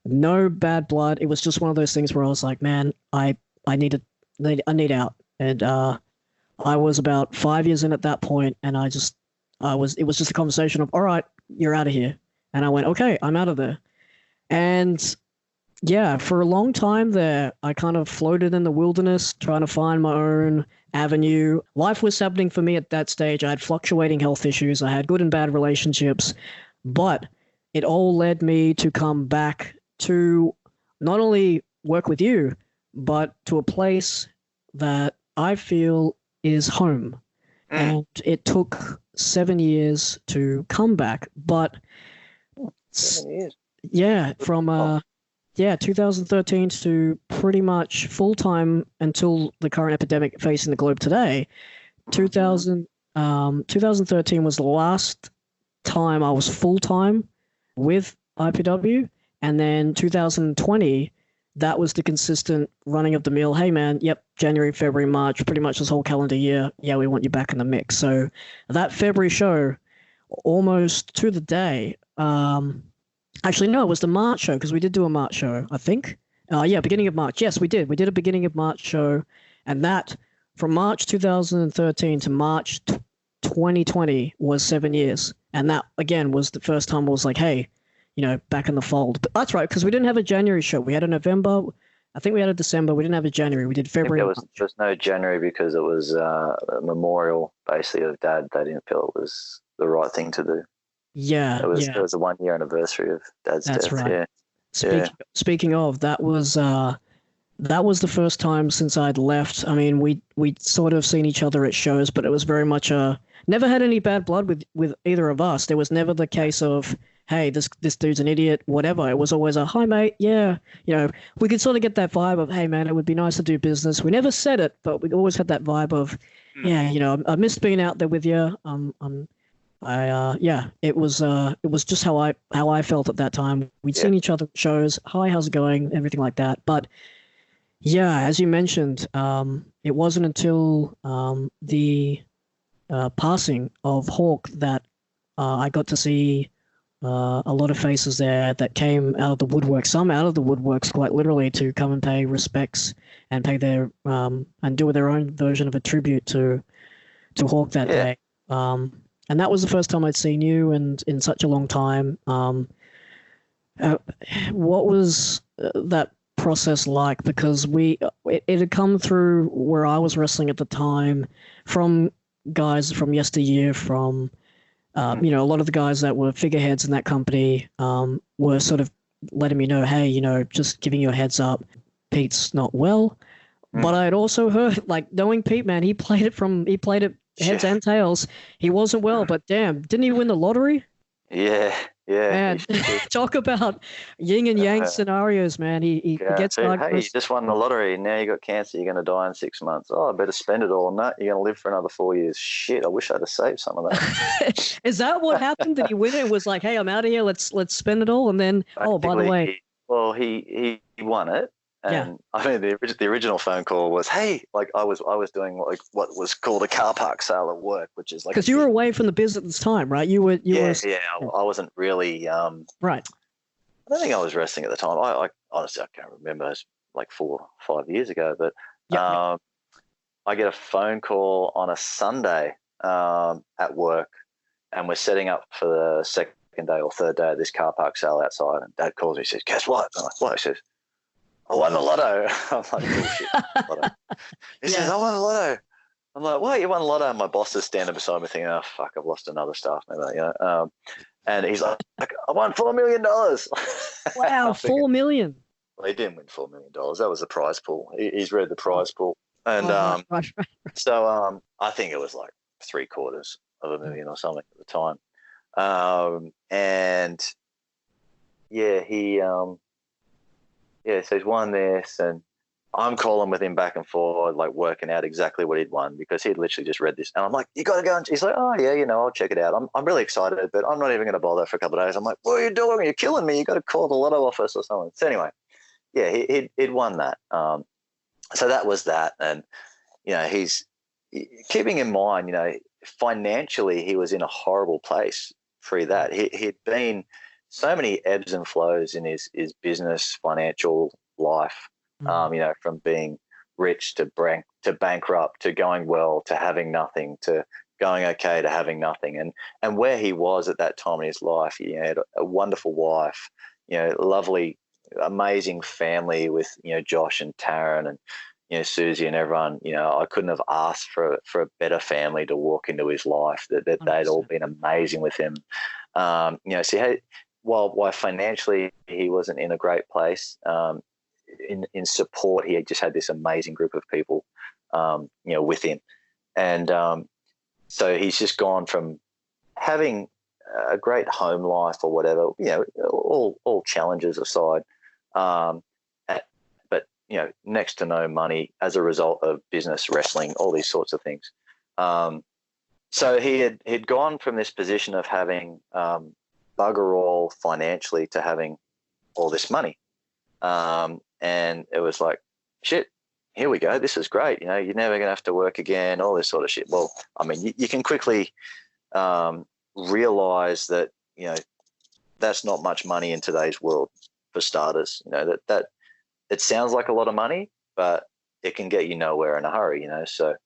no bad blood. It was just one of those things where I was like, man, I need out. And I was about 5 years in at that point, and it was just a conversation of, all right, you're out of here. And I went, okay, I'm out of there. And yeah, for a long time there, I kind of floated in the wilderness, trying to find my own avenue. Life was happening for me at that stage. I had fluctuating health issues. I had good and bad relationships, but it all led me to come back to not only work with you, but to a place that I feel is home. And it took 7 years to come back, but 7 years. Yeah, from 2013 to pretty much full-time until the current epidemic facing the globe today. 2013 was the last time I was full-time with IPW, and then 2020, that was the consistent running of the mill. Hey man, yep, January, February, March, pretty much this whole calendar year. Yeah, we want you back in the mix. So that February show, almost to the day. Actually, no, it was the March show, because we did do a March show, I think. Beginning of March. Yes, we did. We did a beginning of March show, and that from March 2013 to March 2020 was 7 years. And that again was the first time I was like, hey, back in the fold. But that's right, because we didn't have a January show. We had a November. I think we had a December. We didn't have a January. We did February. There was no January because it was a memorial, basically, of Dad. They didn't feel it was the right thing to do. Yeah. It was a 1 year anniversary of Dad's death. That's right. Yeah. Speaking of, that was the first time since I'd left. I mean, we'd sort of seen each other at shows, but it was very much never had any bad blood with either of us. There was never the case of, hey, this dude's an idiot, whatever. It was always a, hi, mate, yeah. We could sort of get that vibe of, hey, man, it would be nice to do business. We never said it, but we always had that vibe of, yeah, I missed being out there with you. It was just how I felt at that time. We'd seen each other at shows. Hi, how's it going? Everything like that. But yeah, as you mentioned, it wasn't until the passing of Hawk that I got to see a lot of faces there that came out of the woodwork. Some out of the woodworks, quite literally, to come and pay respects and pay their and do their own version of a tribute to Hawk that day. And that was the first time I'd seen you, and in such a long time. What was that process like? Because it had come through where I was wrestling at the time, from guys from yesteryear, from a lot of the guys that were figureheads in that company were sort of letting me know, hey, just giving you a heads up, Pete's not well. But I had also heard, like, knowing Pete, man, he played it heads and tails. He wasn't well, but damn, didn't he win the lottery? Yeah, Yeah, Man, talk about yin and yang scenarios, man. He gets so, hey, you diagnosed. just won the lottery. Now you got cancer. You're going to die in 6 months. Oh, I better spend it all on that. You're going to live for another 4 years. Shit, I wish I'd have saved some of that. Is that what happened? Did he win it? It was like, hey, I'm out of here. Let's spend it all, and then oh, by the way, he won it. And yeah. I mean, the original phone call was, hey, like I was doing like what was called a car park sale at work, which is like because you were away from the biz at this time, right? You were. I wasn't really right. I don't think I was wrestling at the time. I honestly I can't remember. It was like 4 or 5 years ago. But I get a phone call on a Sunday at work, and we're setting up for the second day or third day of this car park sale outside. And Dad calls me. He says, "Guess what?" I'm like, "What?" He says, "I won the lotto." I'm like, "Bullshit." Lotto. He says, "I won the lotto." I'm like, "What? You won the lotto?" And my boss is standing beside me thinking, "Oh, fuck, I've lost another staff member." You know? And he's like, "I won $4 million." Wow, $4 million. Well, he didn't win $4 million. That was the prize pool. He's read the prize pool. And right. so I think it was like $750,000 or something at the time. And yeah, so he's won this, and I'm calling with him back and forth, like working out exactly what he'd won because he'd literally just read this. And I'm like, "You got to go." And he's like, "Oh yeah, I'll check it out. I'm really excited, but I'm not even going to bother for a couple of days." I'm like, "What are you doing? You're killing me. You got to call the lotto office or something." So anyway, yeah, he'd won that. So that was that, and he's keeping in mind, financially he was in a horrible place pre that. He'd been so many ebbs and flows in his business, financial life. From being rich to bankrupt to going well to having nothing to going okay to having nothing, and where he was at that time in his life, he had a wonderful wife, lovely, amazing family with Josh and Taryn and Susie and everyone. I couldn't have asked for a better family to walk into his life. That they'd all been amazing with him. So while financially he wasn't in a great place. In support, he just had this amazing group of people, with him, and so he's just gone from having a great home life or whatever, all challenges aside, but next to no money as a result of business, wrestling, all these sorts of things. So he'd gone from this position of having bugger all financially to having all this money. And it was like, shit, here we go. This is great. You're never going to have to work again, all this sort of shit. Well, I mean, you can quickly realize that, that's not much money in today's world for starters. That it sounds like a lot of money, but it can get you nowhere in a hurry, So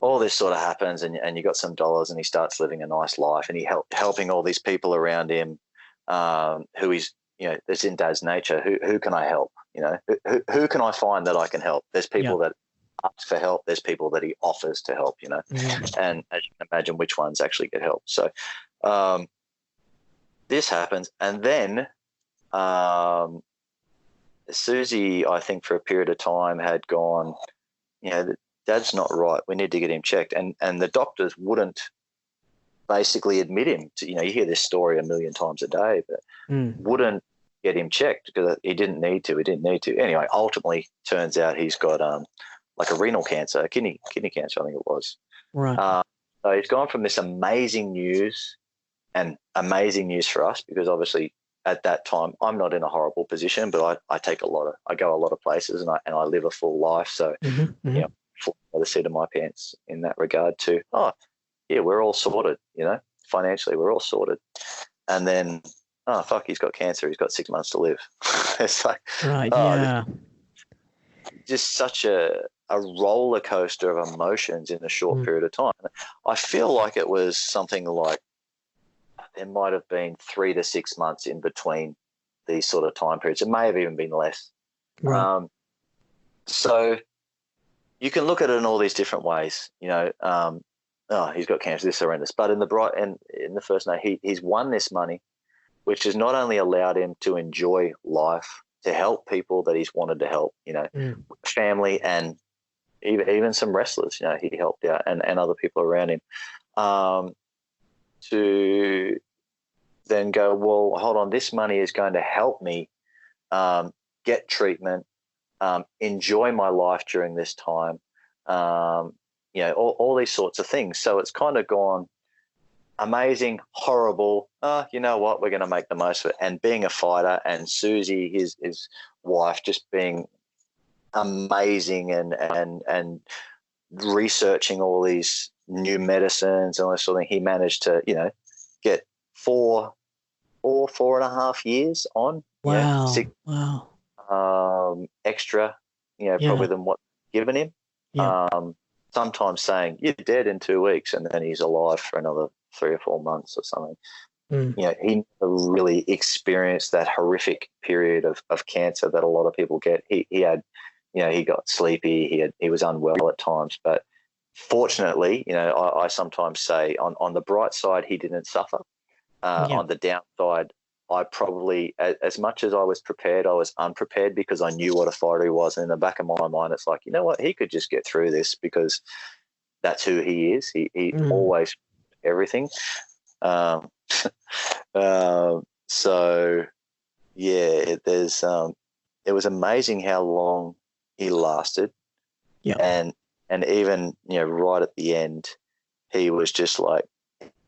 all this sort of happens and you got some dollars and he starts living a nice life and he helping all these people around him who he's, that's in Dad's nature. Who can I help? Who can I find that I can help? There's people that ask for help. There's people that he offers to help, and as you can imagine, which ones actually get help. So this happens. And then Susie, I think for a period of time had gone, Dad's not right. We need to get him checked. And the doctors wouldn't basically admit him to, you hear this story a million times a day, but wouldn't get him checked because he didn't need to. Anyway, ultimately turns out he's got like a renal cancer, kidney cancer, I think it was. Right. So he's gone from this amazing news for us because obviously at that time I'm not in a horrible position, but I go a lot of places and I live a full life. So full by the seat of my pants in that regard too. Oh yeah, we're all sorted, financially we're all sorted. And then, oh fuck, he's got cancer. He's got 6 months to live. It's like, just such a roller coaster of emotions in a short period of time. I feel like it was something like there might have been 3 to 6 months in between these sort of time periods. It may have even been less. Right. So you can look at it in all these different ways. He's got cancer, this horrendous. But in the first note, he's won this money, which has not only allowed him to enjoy life, to help people that he's wanted to help, family and even some wrestlers, he helped out and other people around him, to then go, well, hold on, this money is going to help me get treatment, enjoy my life during this time, all these sorts of things. So it's kind of gone amazing, horrible. You know what? We're going to make the most of it. And being a fighter, and Susie, his wife, just being amazing and researching all these new medicines and all this sort of thing. He managed to, get 4.5 years on. Wow. Six, extra, probably than what given him. Yeah. Sometimes saying you're dead in 2 weeks, and then he's alive for another 3 or 4 months or something. He never really experienced that horrific period of cancer that a lot of people get. He had, he got sleepy. He was unwell at times, but fortunately, I sometimes say on the bright side, he didn't suffer. On the downside, I probably, as much as I was prepared, I was unprepared, because I knew what a fighter he was. And in the back of my mind, it's like, you know what, he could just get through this, because that's who he is. He always everything. So yeah, it was amazing how long he lasted. Yeah. And even, right at the end, he was just like,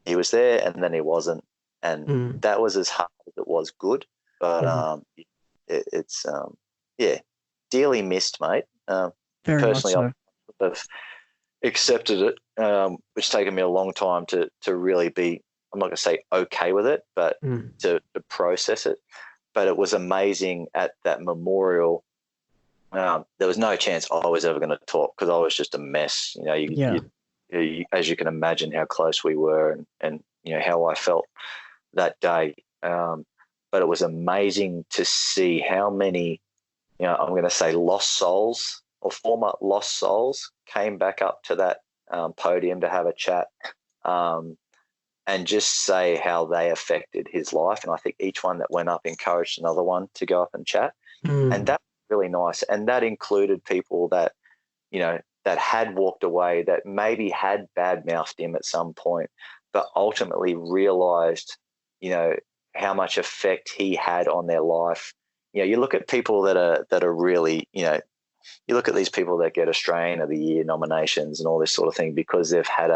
he was there and then he wasn't. And that was as hard as it was good. But it's dearly missed, mate. Very personally, much so. I've accepted it, which taken me a long time to really be, I'm not going to say okay with it, but to process it. But it was amazing at that memorial. There was no chance I was ever going to talk, because I was just a mess. You, as you can imagine, how close we were, and how I felt that day. But it was amazing to see how many, I'm going to say lost souls, or former lost souls, came back up to that podium to have a chat, and just say how they affected his life. And I think each one that went up encouraged another one to go up and chat. And that was really nice. And that included people that, that had walked away, that maybe had badmouthed him at some point, but ultimately realized, how much effect he had on their life. You look at people that are really, you look at these people that get Australian of the Year nominations and all this sort of thing, because they've had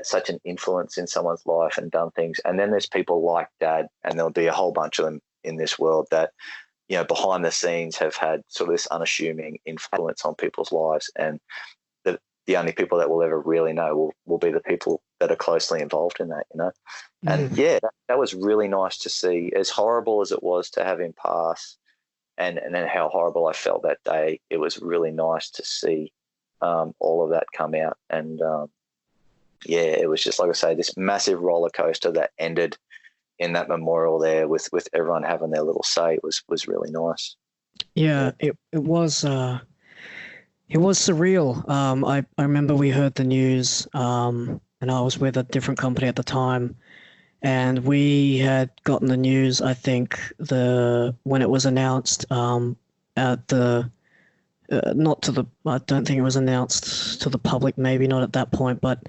such an influence in someone's life and done things. And then there's people like Dad, and there'll be a whole bunch of them in this world that, behind the scenes have had sort of this unassuming influence on people's lives. And the only people that will ever really know will be the people that are closely involved in that, And that was really nice to see. As horrible as it was to have him pass, and then how horrible I felt that day, it was really nice to see all of that come out. And it was just, like I say, this massive roller coaster that ended in that memorial there with everyone having their little say. It was really nice. Yeah, it was surreal. I remember we heard the news, and I was with a different company at the time, and we had gotten the news, I think, when it was announced at the not to the, I don't think it was announced to the public, maybe not at that point, but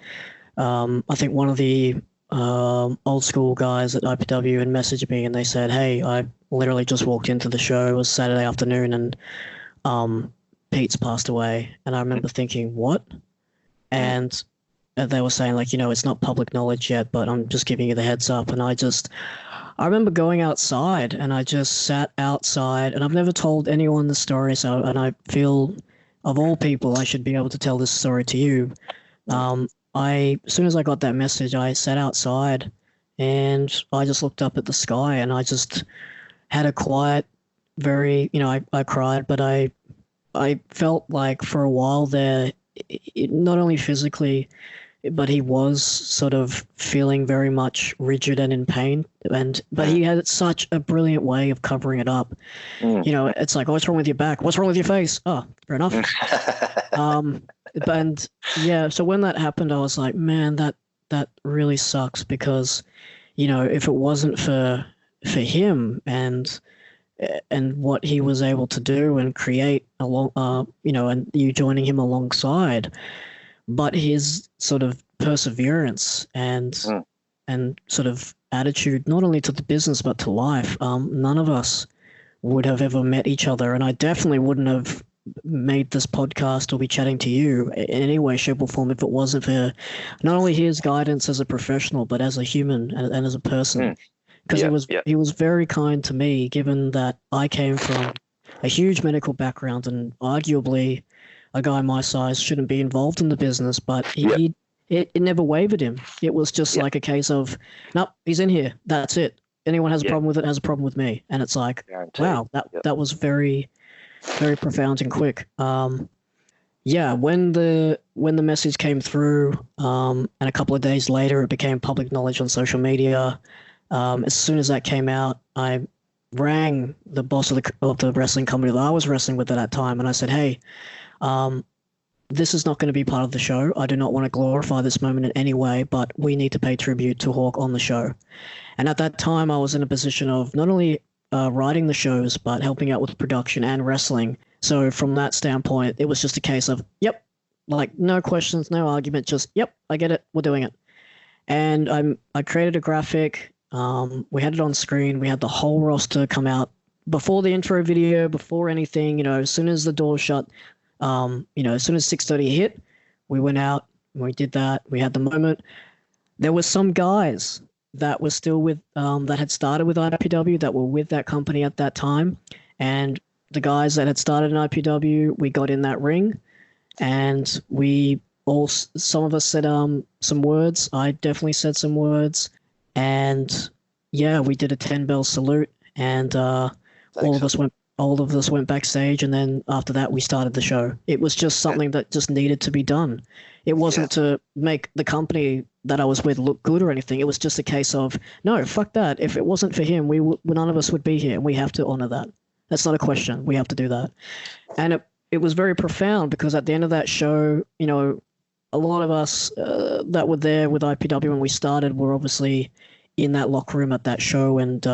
I think one of the old school guys at IPW had messaged me, and they said, hey, I literally just walked into the show. It was Saturday afternoon, and Pete's passed away. And I remember thinking, what? And they were saying, like, it's not public knowledge yet, but I'm just giving you the heads up. And I remember going outside, and I just sat outside, and I've never told anyone the story. And I feel, of all people, I should be able to tell this story to you. As soon as I got that message, I sat outside, and I just looked up at the sky, and I just had a quiet, very, I cried, but I felt like for a while there, not only physically, but he was sort of feeling very much rigid and in pain, but he had such a brilliant way of covering it up. It's like, oh, what's wrong with your back? What's wrong with your face? Oh, fair enough. And so when that happened, I was like, man, that really sucks, because, if it wasn't for him and what he was able to do and create along, and you joining him alongside, but his sort of perseverance and sort of attitude, not only to the business but to life. None of us would have ever met each other, and I definitely wouldn't have made this podcast or be chatting to you in any way, shape, or form if it wasn't for not only his guidance as a professional but as a human and as a person. Because he was very kind to me, given that I came from a huge medical background and arguably a guy my size shouldn't be involved in the business, but it never wavered him. It was just like a case of, nope, he's in here. That's it. Anyone has a problem with it has a problem with me. And it's like, Guaranteed. wow, that was very, very profound and quick. Yeah, when the message came through, and a couple of days later it became public knowledge on social media. As soon as that came out, I rang the boss of the wrestling company that I was wrestling with at that time, and I said, "Hey, this is not going to be part of the show. I do not want to glorify this moment in any way, but we need to pay tribute to Hawk on the show." And at that time, I was in a position of not only writing the shows, but helping out with production and wrestling. So from that standpoint, it was just a case of, yep, like no questions, no argument, just, yep, I get it, we're doing it. And I created a graphic. We had it on screen. We had the whole roster come out before the intro video, before anything, as soon as the door shut, as soon as 6:30 hit, we went out, we did that. We had the moment. There were some guys that were still with, that had started with IPW that were with that company at that time. And the guys that had started in IPW, we got in that ring and some of us said some words. I definitely said some words. And yeah, we did a 10-bell salute, and all of us went backstage, and then after that we started the show. It was just something that just needed to be done. It wasn't to make the company that I was with look good or anything. It was just a case of, no, fuck that. If it wasn't for him, none of us would be here, and we have to honor that. That's not a question. We have to do that. And it was very profound, because at the end of that show, a lot of us that were there with IPW when we started were obviously in that locker room at that show, and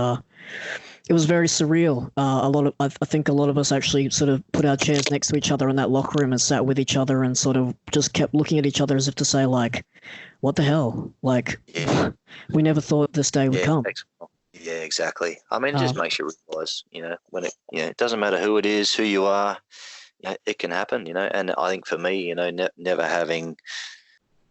it was very surreal. I think a lot of us actually sort of put our chairs next to each other in that locker room and sat with each other and sort of just kept looking at each other as if to say, like, what the hell? Like, we never thought this day would come. Yeah, exactly. I mean, it just makes you realize, when it doesn't matter who it is, who you are, it can happen, and I think for me, never having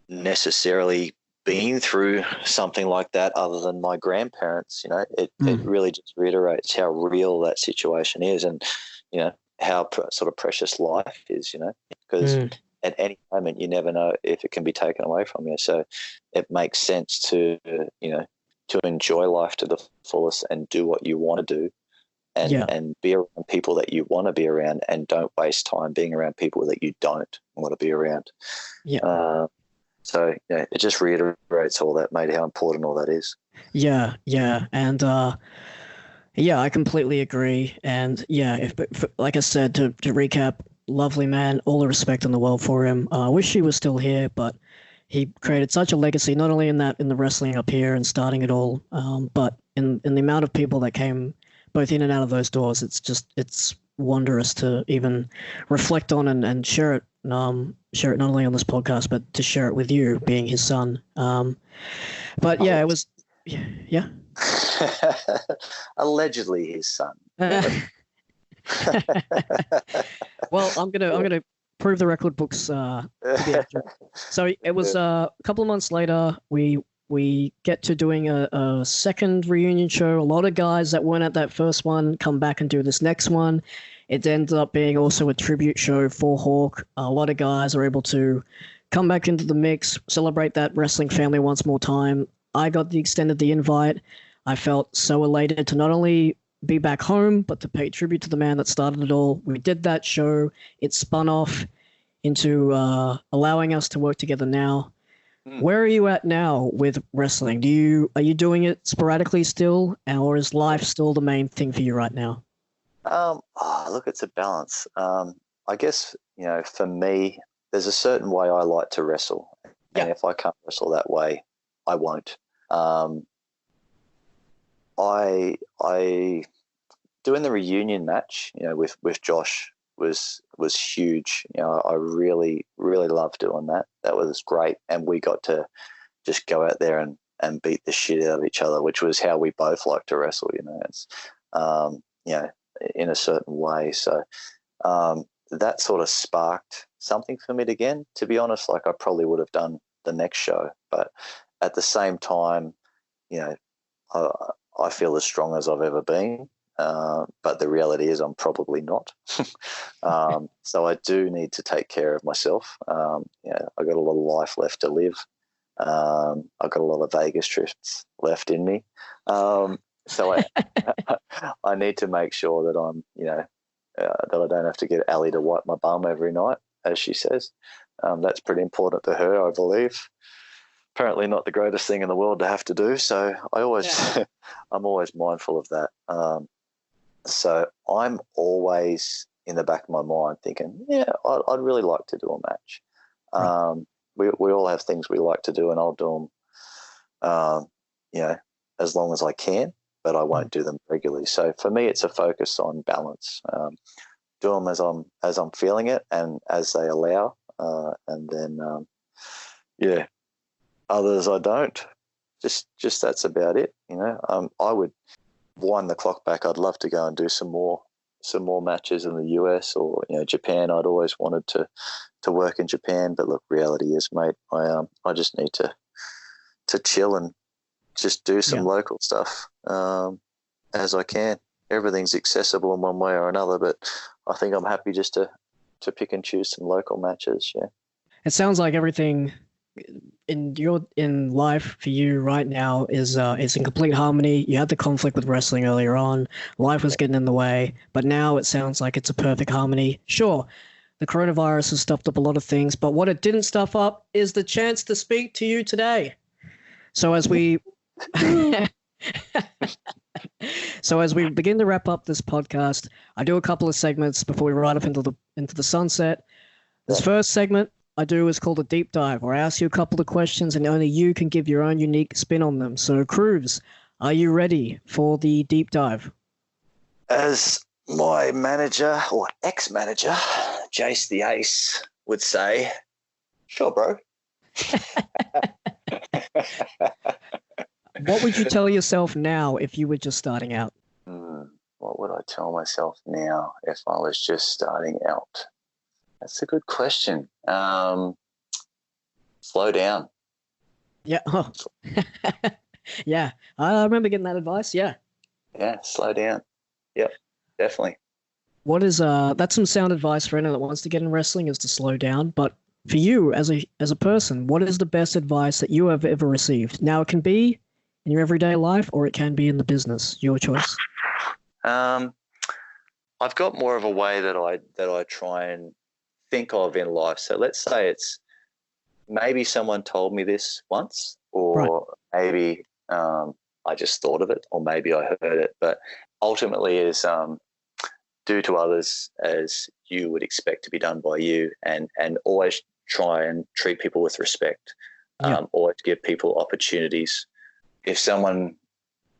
necessarily been through something like that other than my grandparents, it really just reiterates how real that situation is, and, how sort of precious life is, because at any moment you never know if it can be taken away from you. So it makes sense to, to enjoy life to the fullest and do what you want to do. And be around people that you want to be around, and don't waste time being around people that you don't want to be around. Yeah. So it just reiterates all that, mate, how important all that is. Yeah. And I completely agree. And like I said, to recap, lovely man, all the respect in the world for him. I wish he was still here, but he created such a legacy, not only in the wrestling up here and starting it all, but in the amount of people that came both in and out of those doors. It's wondrous to even reflect on and share it not only on this podcast, but to share it with you, being his son. But yeah, it was, yeah. Allegedly his son. Well, I'm gonna prove the record books to be accurate. So it was a couple of months later, we get to doing a second reunion show. A lot of guys that weren't at that first one come back and do this next one. It ended up being also a tribute show for Hawk. A lot of guys are able to come back into the mix, celebrate that wrestling family once more time. I got extended the invite. I felt so elated to not only be back home, but to pay tribute to the man that started it all. We did that show. It spun off into allowing us to work together now. Where are you at now with wrestling? Are you doing it sporadically still, or is life still the main thing for you right now? Look, it's a balance. I guess, for me, there's a certain way I like to wrestle. And if I can't wrestle that way, I won't. I doing the reunion match, with Josh was huge. I really, really loved doing that. That was great. And we got to just go out there and and beat the shit out of each other, which was how we both like to wrestle. It's in a certain way. So that sort of sparked something for me again. To be honest, like I probably would have done the next show, but at the same time, I feel as strong as I've ever been. But the reality is I'm probably not. So I do need to take care of myself. I've got a lot of life left to live. I've got a lot of Vegas trips left in me. So I need to make sure that I'm, that I don't have to get Ali to wipe my bum every night, as she says. That's pretty important to her, I believe. Apparently not the greatest thing in the world to have to do. So I'm always mindful of that. So I'm always in the back of my mind thinking, I'd really like to do a match. We all have things we like to do, and I'll do them, as long as I can, but I won't do them regularly. So for me, it's a focus on balance. Do them as I'm feeling it and as they allow, and then others I don't. Just that's about it. I would wind the clock back. I'd love to go and do some more matches in the US or Japan. I'd always wanted to work in Japan, but look, reality is, mate, I just need to chill and just do some local stuff as I can. Everything's accessible in one way or another, but I think I'm happy just to pick and choose some local matches. Yeah. It sounds like everything in life for you right now is in complete harmony. You had the conflict with wrestling earlier on. Life was getting in the way, but now it sounds like it's a perfect harmony. Sure, the coronavirus has stuffed up a lot of things, but what it didn't stuff up is the chance to speak to you today. So as we begin to wrap up this podcast, I do a couple of segments before we ride up into the sunset. This first segment I do is called a deep dive, where I ask you a couple of questions and only you can give your own unique spin on them. So, Cruz, are you ready for the deep dive? As my manager or ex-manager, Jace the Ace, would say, sure, bro. What would you tell yourself now if you were just starting out? What would I tell myself now if I was just starting out? That's a good question. Slow down. Yeah. Oh. Yeah. I remember getting that advice. Yeah. Yeah. Slow down. Yep. Definitely. What is that's some sound advice for anyone that wants to get in wrestling, is to slow down. But for you as a person, what is the best advice that you have ever received? Now, it can be in your everyday life or it can be in the business. Your choice. I've got more of a way that I try and think of in life. So let's say it's maybe someone told me this once, or maybe I just thought of it, or maybe I heard it, but ultimately is do to others as you would expect to be done by you, and always try and treat people with respect. Always give people opportunities. If someone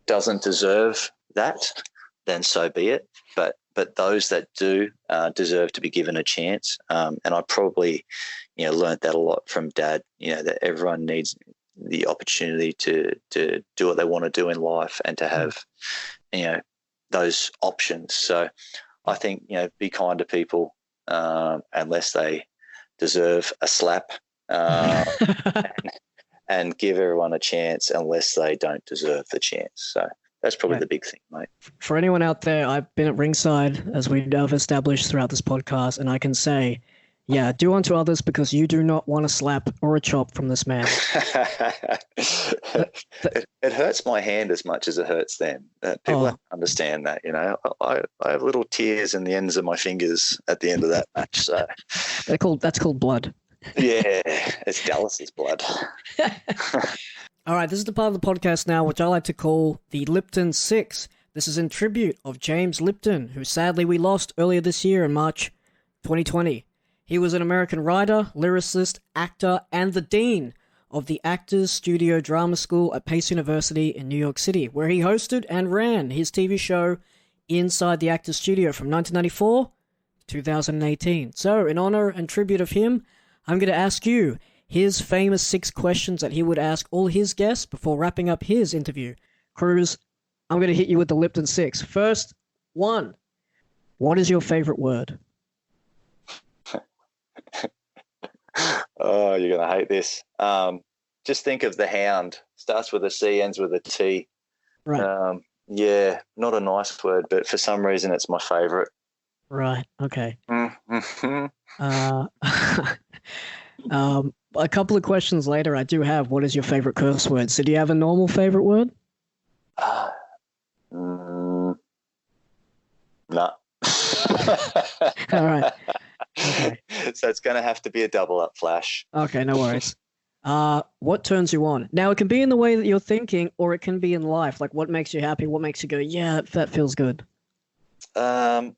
doesn't deserve that, then so be it. But those that do deserve to be given a chance. And I probably, learned that a lot from Dad. That everyone needs the opportunity to do what they want to do in life and to have, those options. So I think be kind to people unless they deserve a slap, and give everyone a chance unless they don't deserve the chance. So that's probably the big thing, mate. For anyone out there, I've been at ringside, as we've established throughout this podcast, and I can say, do unto others because you do not want a slap or a chop from this man. It hurts my hand as much as it hurts them. People don't understand that, I have little tears in the ends of my fingers at the end of that match. So that's called blood. Yeah, it's Dallas's blood. All right, this is the part of the podcast now which I like to call the Lipton 6. This is in tribute of James Lipton, who sadly we lost earlier this year in March 2020. He was an American writer, lyricist, actor, and the dean of the Actors Studio Drama School at Pace University in New York City, where he hosted and ran his TV show Inside the Actors Studio from 1994 to 2018. So, in honor and tribute of him, I'm going to ask you, his famous 6 questions that he would ask all his guests before wrapping up his interview. Cruz, I'm going to hit you with the Lipton 6. First one, what is your favorite word? Oh, you're going to hate this. Just think of the hound. Starts with a C, ends with a T. Right. Yeah, not a nice word, but for some reason it's my favorite. Right. Okay. Mm-hmm. A couple of questions later, I do have, what is your favorite curse word? So do you have a normal favorite word? No. All right. Okay. So it's going to have to be a double up, Flash. Okay, no worries. What turns you on? Now, it can be in the way that you're thinking, or it can be in life. Like, what makes you happy? What makes you go, yeah, that feels good? What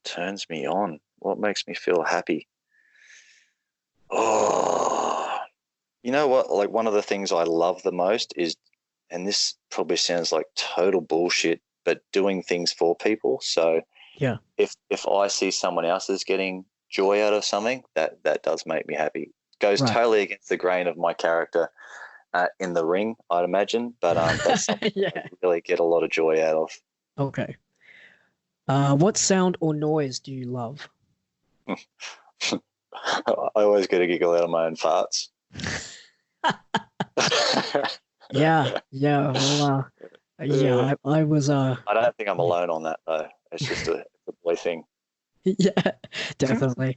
turns me on? What makes me feel happy? Oh, you know what? Like, one of the things I love the most is, and this probably sounds like total bullshit, but doing things for people. So Yeah. if I see someone else is getting joy out of something, that does make me happy. Goes Right. totally against the grain of my character in the ring, I'd imagine, but that's something Yeah. I really get a lot of joy out of. Okay. What sound or noise do you love? I always get a giggle out of my own farts. Yeah. Well, yeah, I was, I don't think I'm alone on that, though. It's just a boy thing. yeah, definitely.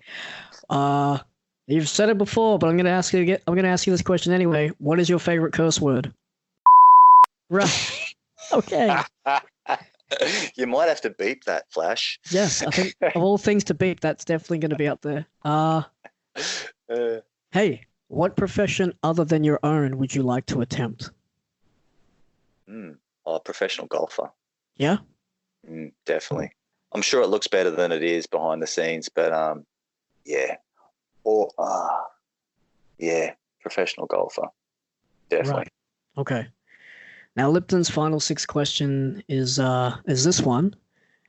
You've said it before, but I'm gonna ask you again. I'm gonna ask you this question anyway. What is your favorite curse word? Right. Okay. You might have to beep that, Flash. Yes, I think of all things to beat, that's definitely going to be up there. Hey, what profession other than your own would you like to attempt? Professional golfer. Yeah? Definitely. I'm sure it looks better than it is behind the scenes, but yeah. Or yeah, professional golfer. Definitely. Right. Okay. Now, Lipton's final 6 question is this one.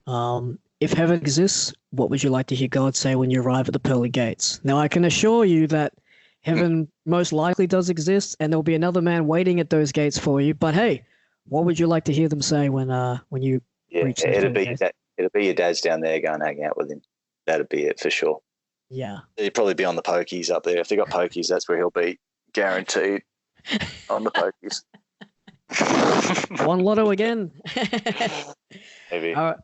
If heaven exists, what would you like to hear God say when you arrive at the pearly gates? Now, I can assure you that heaven most likely does exist, and there'll be another man waiting at those gates for you. But hey, what would you like to hear them say when you reach those pearly gates? It'll be your dad's down there. Go and hang out with him. That'd be it for sure. Yeah. He'd probably be on the pokies up there. If they got pokies, that's where he'll be, guaranteed. On the pokies. One lotto again. Maybe. All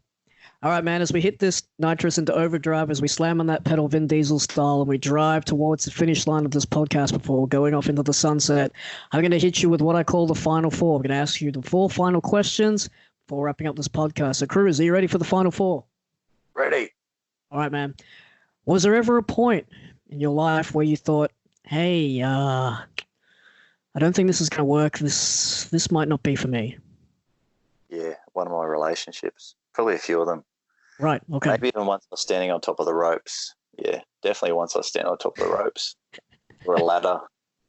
right, man. As we hit this nitrous into overdrive, as we slam on that pedal Vin Diesel style, and we drive towards the finish line of this podcast before going off into the sunset, I'm going to hit you with what I call the final 4. I'm going to ask you the 4 final questions before wrapping up this podcast. So, Cruz, are you ready for the final 4? Ready. All right, man. Was there ever a point in your life where you thought, hey, I don't think this is going to work. This might not be for me? Yeah, one of my relationships. Probably a few of them. Right, okay. Maybe even once I was standing on top of the ropes. Yeah, definitely once I was standing on top of the ropes or a ladder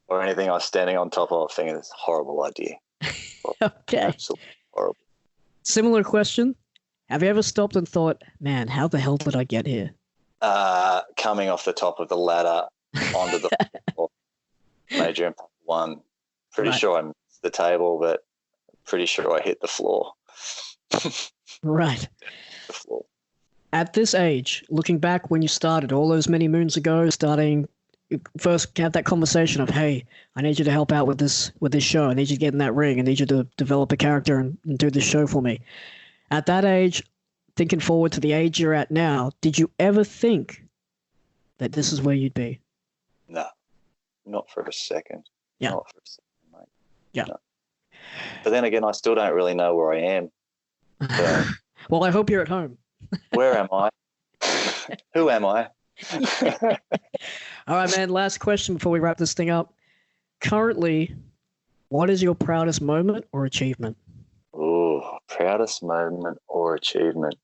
or anything I was standing on top of, thinking it's a horrible idea. Okay. Absolutely horrible. Similar question. Have you ever stopped and thought, man, how the hell did I get here? Coming off the top of the ladder onto the floor. Major impact 1. Pretty sure I missed the table, but pretty sure I hit the floor. Right. The floor. At this age, looking back when you started all those many moons ago, first had that conversation of, hey, I need you to help out with this show. I need you to get in that ring. I need you to develop a character and do this show for me. At that age, thinking forward to the age you're at now, did you ever think that this is where you'd be? No, not for a second. Yeah. Not for a second, mate. Yeah. No. But then again, I still don't really know where I am. So, well, I hope you're at home. where am I? Who am I? All right, man. Last question before we wrap this thing up. Currently, what is your proudest moment or achievement? Oh, proudest moment or achievement?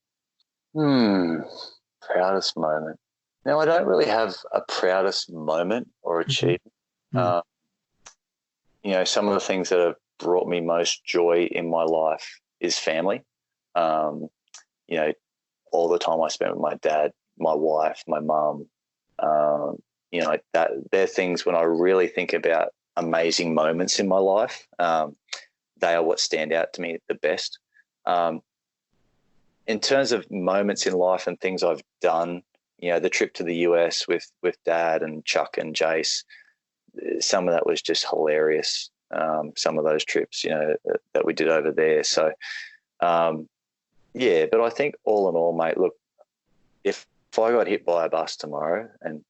Proudest moment. Now, I don't really have a proudest moment or achievement. Mm-hmm. Some of the things that have brought me most joy in my life is family. All the time I spent with my dad, my wife, my mum, you know, that they're things when I really think about amazing moments in my life. They are what stand out to me the best. In terms of moments in life and things I've done, you know, the trip to the US with Dad and Chuck and Jace, some of that was just hilarious. Some of those trips, you know, that we did over there. So, yeah, but I think all in all, mate, look, if I got hit by a bus tomorrow, and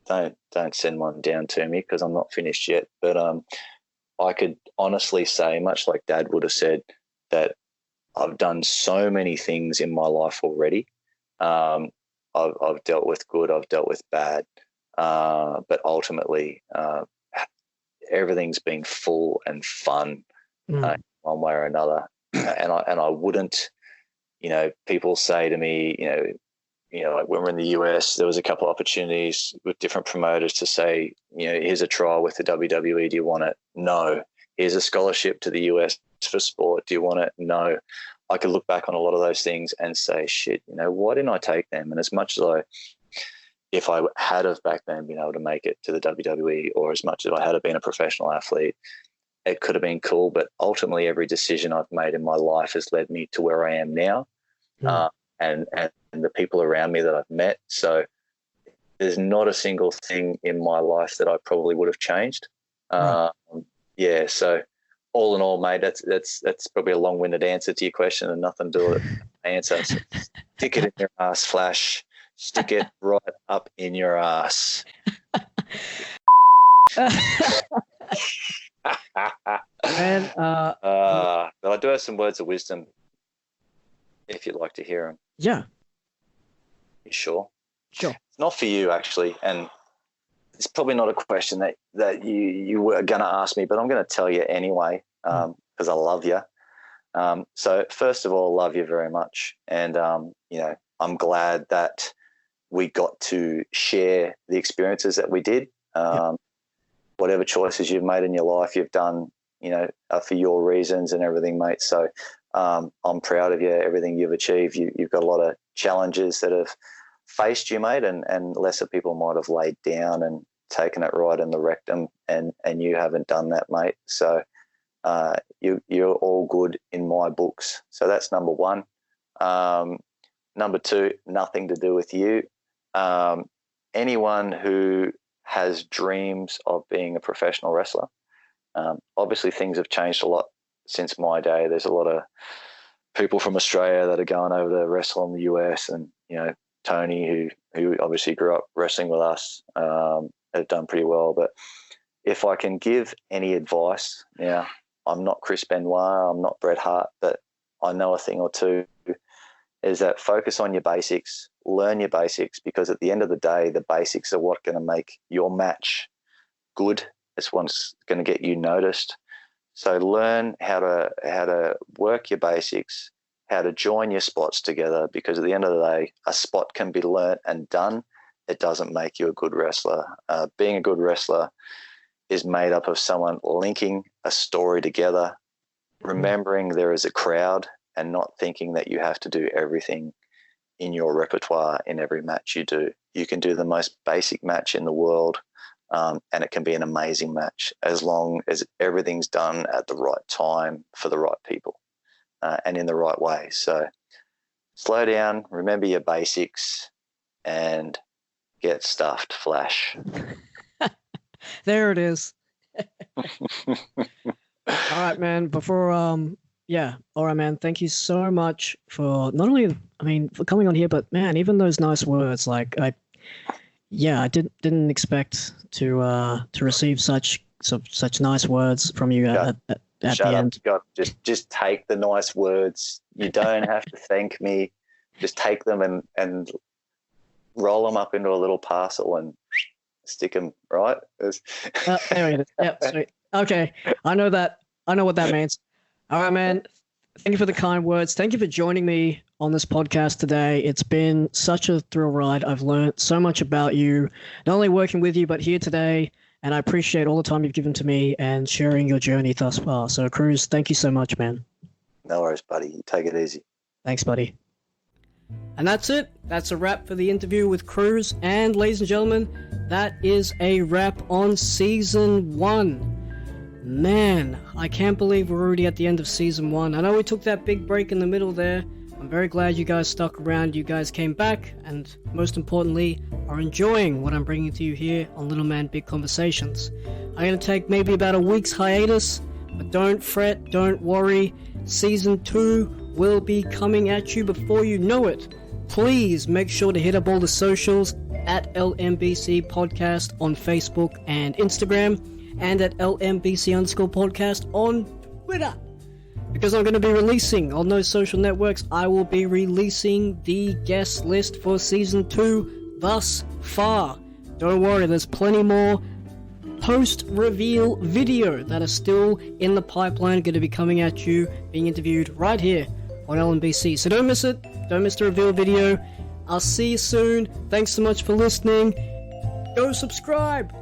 don't send one down to me because I'm not finished yet, but I could honestly say, much like Dad would have said, that I've done so many things in my life already. I've dealt with good, I've dealt with bad, but ultimately everything's been full and fun one way or another. And I wouldn't, you know, people say to me, you know, like when we're in the US, there was a couple of opportunities with different promoters to say, you know, here's a trial with the WWE. Do you want it? No. Here's a scholarship to the US for sport. Do you want it? No. I could look back on a lot of those things and say, shit, you know, why didn't I take them? And as much as if I had have back then been able to make it to the WWE, or as much as I had have been a professional athlete, it could have been cool. But ultimately, every decision I've made in my life has led me to where I am now. And the people around me that I've met. So there's not a single thing in my life that I probably would have changed. Yeah. So all in all, mate, that's probably a long-winded answer to your question and nothing to do with the answer. So stick it in your ass, Flash. Stick it right up in your ass. And but I do have some words of wisdom if you'd like to hear them. Yeah. You sure? Sure. It's not for you, actually, and it's probably not a question that you were going to ask me, but I'm going to tell you anyway because I love you. So first of all, love you very much, and you know, I'm glad that we got to share the experiences that we did. Whatever choices you've made in your life, you've done, you know, for your reasons and everything, mate. So I'm proud of you, everything you've achieved. You've got a lot of challenges that have faced you, mate, and lesser people might have laid down and taken it right in the rectum, and you haven't done that, mate. So you're all good in my books. So that's number one. Number two, nothing to do with you. Anyone who has dreams of being a professional wrestler, obviously things have changed a lot since my day. There's a lot of people from Australia that are going over to wrestle in the US, and, you know, Tony, who obviously grew up wrestling with us, have done pretty well. But if I can give any advice, now, I'm not Chris Benoit, I'm not Bret Hart, but I know a thing or two, is that focus on your basics, learn your basics, because at the end of the day, the basics are what going to make your match good. It's what's going to get you noticed. So learn how to work your basics, how to join your spots together, because at the end of the day, a spot can be learnt and done. It doesn't make you a good wrestler. Being a good wrestler is made up of someone linking a story together, remembering there is a crowd, and not thinking that you have to do everything in your repertoire in every match you do. You can do the most basic match in the world, and it can be an amazing match as long as everything's done at the right time for the right people and in the right way. So slow down, remember your basics, and get stuffed, Flash. There it is. All right, man. All right, man. Thank you so much for not only, for coming on here, but man, even those nice words. Like I didn't expect to receive such nice words from you at the end. Just take the nice words. You don't have to thank me. Just take them and roll them up into a little parcel and stick them, right? There it is. Yep, sweet. Okay, I know what that means. All right, man. Thank you for the kind words. Thank you for joining me on this podcast today. It's been such a thrill ride. I've learned so much about you, not only working with you, but here today. And I appreciate all the time you've given to me and sharing your journey thus far. So, Cruz, thank you so much, man. No worries, buddy. Take it easy. Thanks, buddy. And that's it. That's a wrap for the interview with Cruz. And ladies and gentlemen, that is a wrap on Season 1. Man, I can't believe we're already at the end of Season 1. I know we took that big break in the middle there. I'm very glad you guys stuck around, you guys came back, and most importantly, are enjoying what I'm bringing to you here on Little Man Big Conversations. I'm going to take maybe about a week's hiatus, but don't fret, don't worry. Season 2 will be coming at you before you know it. Please make sure to hit up all the socials at LMBC Podcast on Facebook and Instagram, and at LMBC_podcast on Twitter. Because I'm going to be releasing on those social networks, I will be releasing the guest list for Season 2 thus far. Don't worry, there's plenty more post-reveal video that are still in the pipeline, going to be coming at you, being interviewed right here on LMBC. So don't miss it. Don't miss the reveal video. I'll see you soon. Thanks so much for listening. Go subscribe.